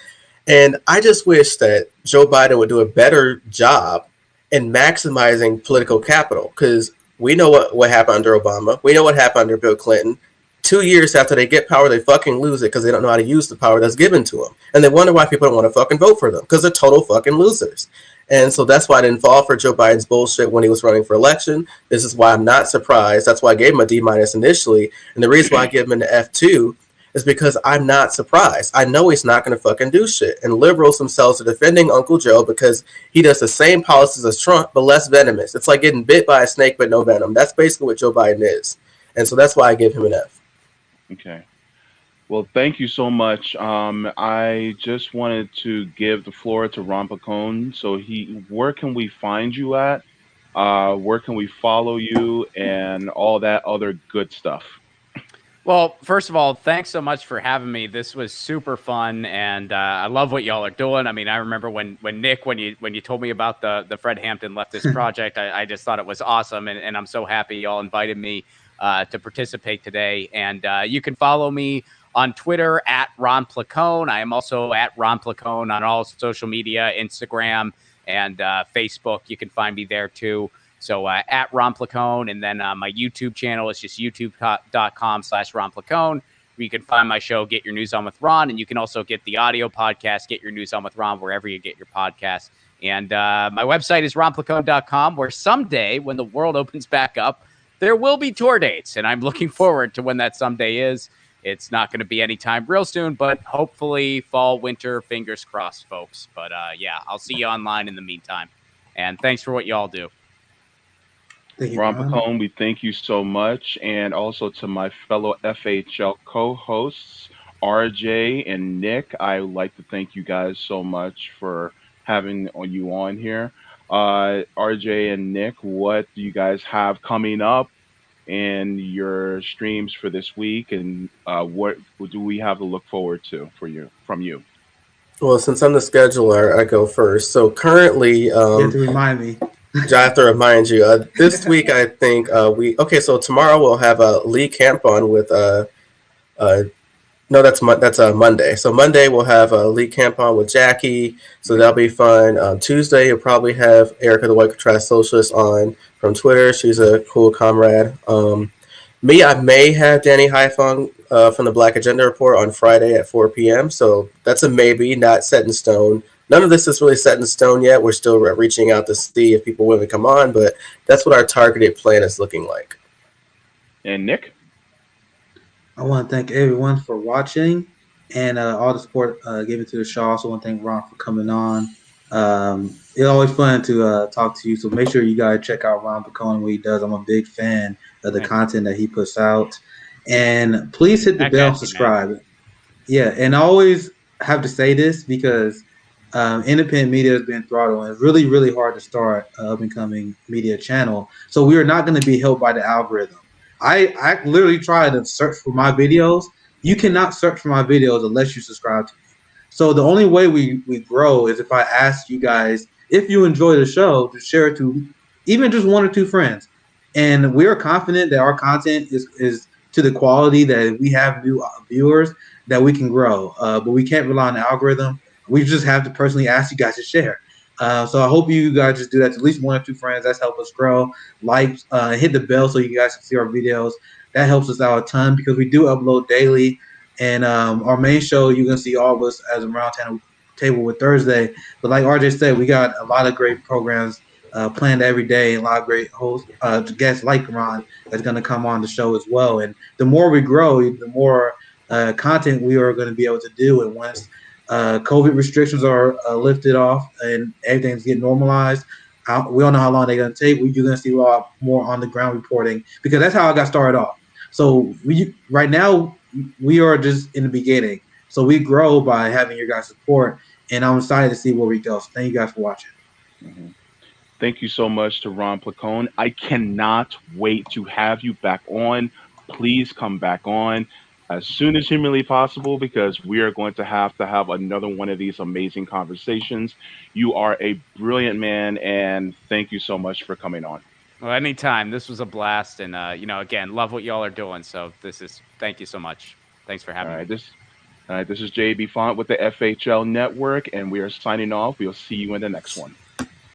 And I just wish that Joe Biden would do a better job in maximizing political capital because we know what happened under Obama. We know what happened under Bill Clinton. 2 years after they get power, they fucking lose it because they don't know how to use the power that's given to them. And they wonder why people don't want to fucking vote for them because they're total fucking losers. And so that's why I didn't fall for Joe Biden's bullshit when he was running for election. This is why I'm not surprised. That's why I gave him a D minus initially. And the reason why I give him an F2 is because I'm not surprised. I know he's not going to fucking do shit. And liberals themselves are defending Uncle Joe because he does the same policies as Trump, but less venomous. It's like getting bit by a snake, but no venom. That's basically what Joe Biden is. And so that's why I give him an F. Okay. Well, thank you so much. I just wanted to give the floor to Ron Placone. So where can we find you at? Where can we follow you and all that other good stuff? Well, first of all, thanks so much for having me. This was super fun, and I love what y'all are doing. I mean, I remember when Nick, when you told me about the Fred Hampton leftist project, I just thought it was awesome, and I'm so happy y'all invited me to participate today. And you can follow me on Twitter at Ron Placone. I am also at Ron Placone on all social media, Instagram and Facebook. You can find me there too. So at Ron Placone, and then my YouTube channel is just youtube.com/Ron Placone, where you can find my show, Get Your News On with Ron, and you can also get the audio podcast, Get Your News On with Ron, wherever you get your podcasts. And my website is ronplacone.com, where someday when the world opens back up, there will be tour dates, and I'm looking forward to when that someday is. It's not going to be anytime real soon, but hopefully fall, winter, fingers crossed, folks. But yeah, I'll see you online in the meantime. And thanks for what y'all do. Thank you, Ron Ron. Placone, we thank you so much. And also to my fellow FHL co hosts, RJ and Nick, I would like to thank you guys so much for having you on here. RJ and Nick, what do you guys have coming up in your streams for this week? And what do we have to look forward to from you? Well, since I'm the scheduler, I go first. So currently, You have to remind me. I have to remind you. This week, I think okay. So tomorrow we'll have a Lee Camp on with uh, no, that's Monday. So Monday we'll have Lee Camp on with Jackie. So that'll be fun. Tuesday you'll probably have Erica the White Trash Socialist on from Twitter. She's a cool comrade. Me, I may have Danny Haifong from the Black Agenda Report on Friday at 4 p.m. So that's a maybe, not set in stone. None of this is really set in stone yet. We're still reaching out to see if people want to come on, but that's what our targeted plan is looking like. And Nick? I want to thank everyone for watching and all the support given to the show. I also want to thank Ron for coming on. It's always fun to talk to you. So make sure you guys check out Ron Placone, what he does. I'm a big fan of the content that he puts out. And please hit the bell and subscribe. Yeah, and I always have to say this because independent media has been throttled, and it's really, really hard to start an up-and-coming media channel. So we are not going to be helped by the algorithm. I literally try to search for my videos. You cannot search for my videos unless you subscribe to me. So the only way we grow is if I ask you guys, if you enjoy the show, to share it to even just one or two friends. And we are confident that our content is to the quality that we have new viewers that we can grow. But we can't rely on the algorithm. We just have to personally ask you guys to share. So I hope you guys just do that to at least one or two friends. That's help us grow. Like, hit the bell so you guys can see our videos. That helps us out a ton because we do upload daily. And our main show, you're going to see all of us as a round table with Thursday. But like RJ said, we got a lot of great programs planned every day, and a lot of great hosts, guests like Ron that's going to come on the show as well. And the more we grow, the more content we are going to be able to do. And once COVID restrictions are lifted off and everything's getting normalized, we don't know how long they're going to take. You're going to see a lot more on the ground reporting because that's how I got started off. So right now we are just in the beginning. So we grow by having your guys' support, and I'm excited to see where we go. So thank you guys for watching. Mm-hmm. Thank you so much to Ron Placone. I cannot wait to have you back on. Please come back on as soon as humanly possible because we are going to have another one of these amazing conversations. You are a brilliant man, and thank you so much for coming on. Well, anytime. This was a blast, and again, love what y'all are doing. So thank you so much. Thanks for All having me. right, this is JB Font with the FHL Network, and we are signing off. We'll see you in the next one.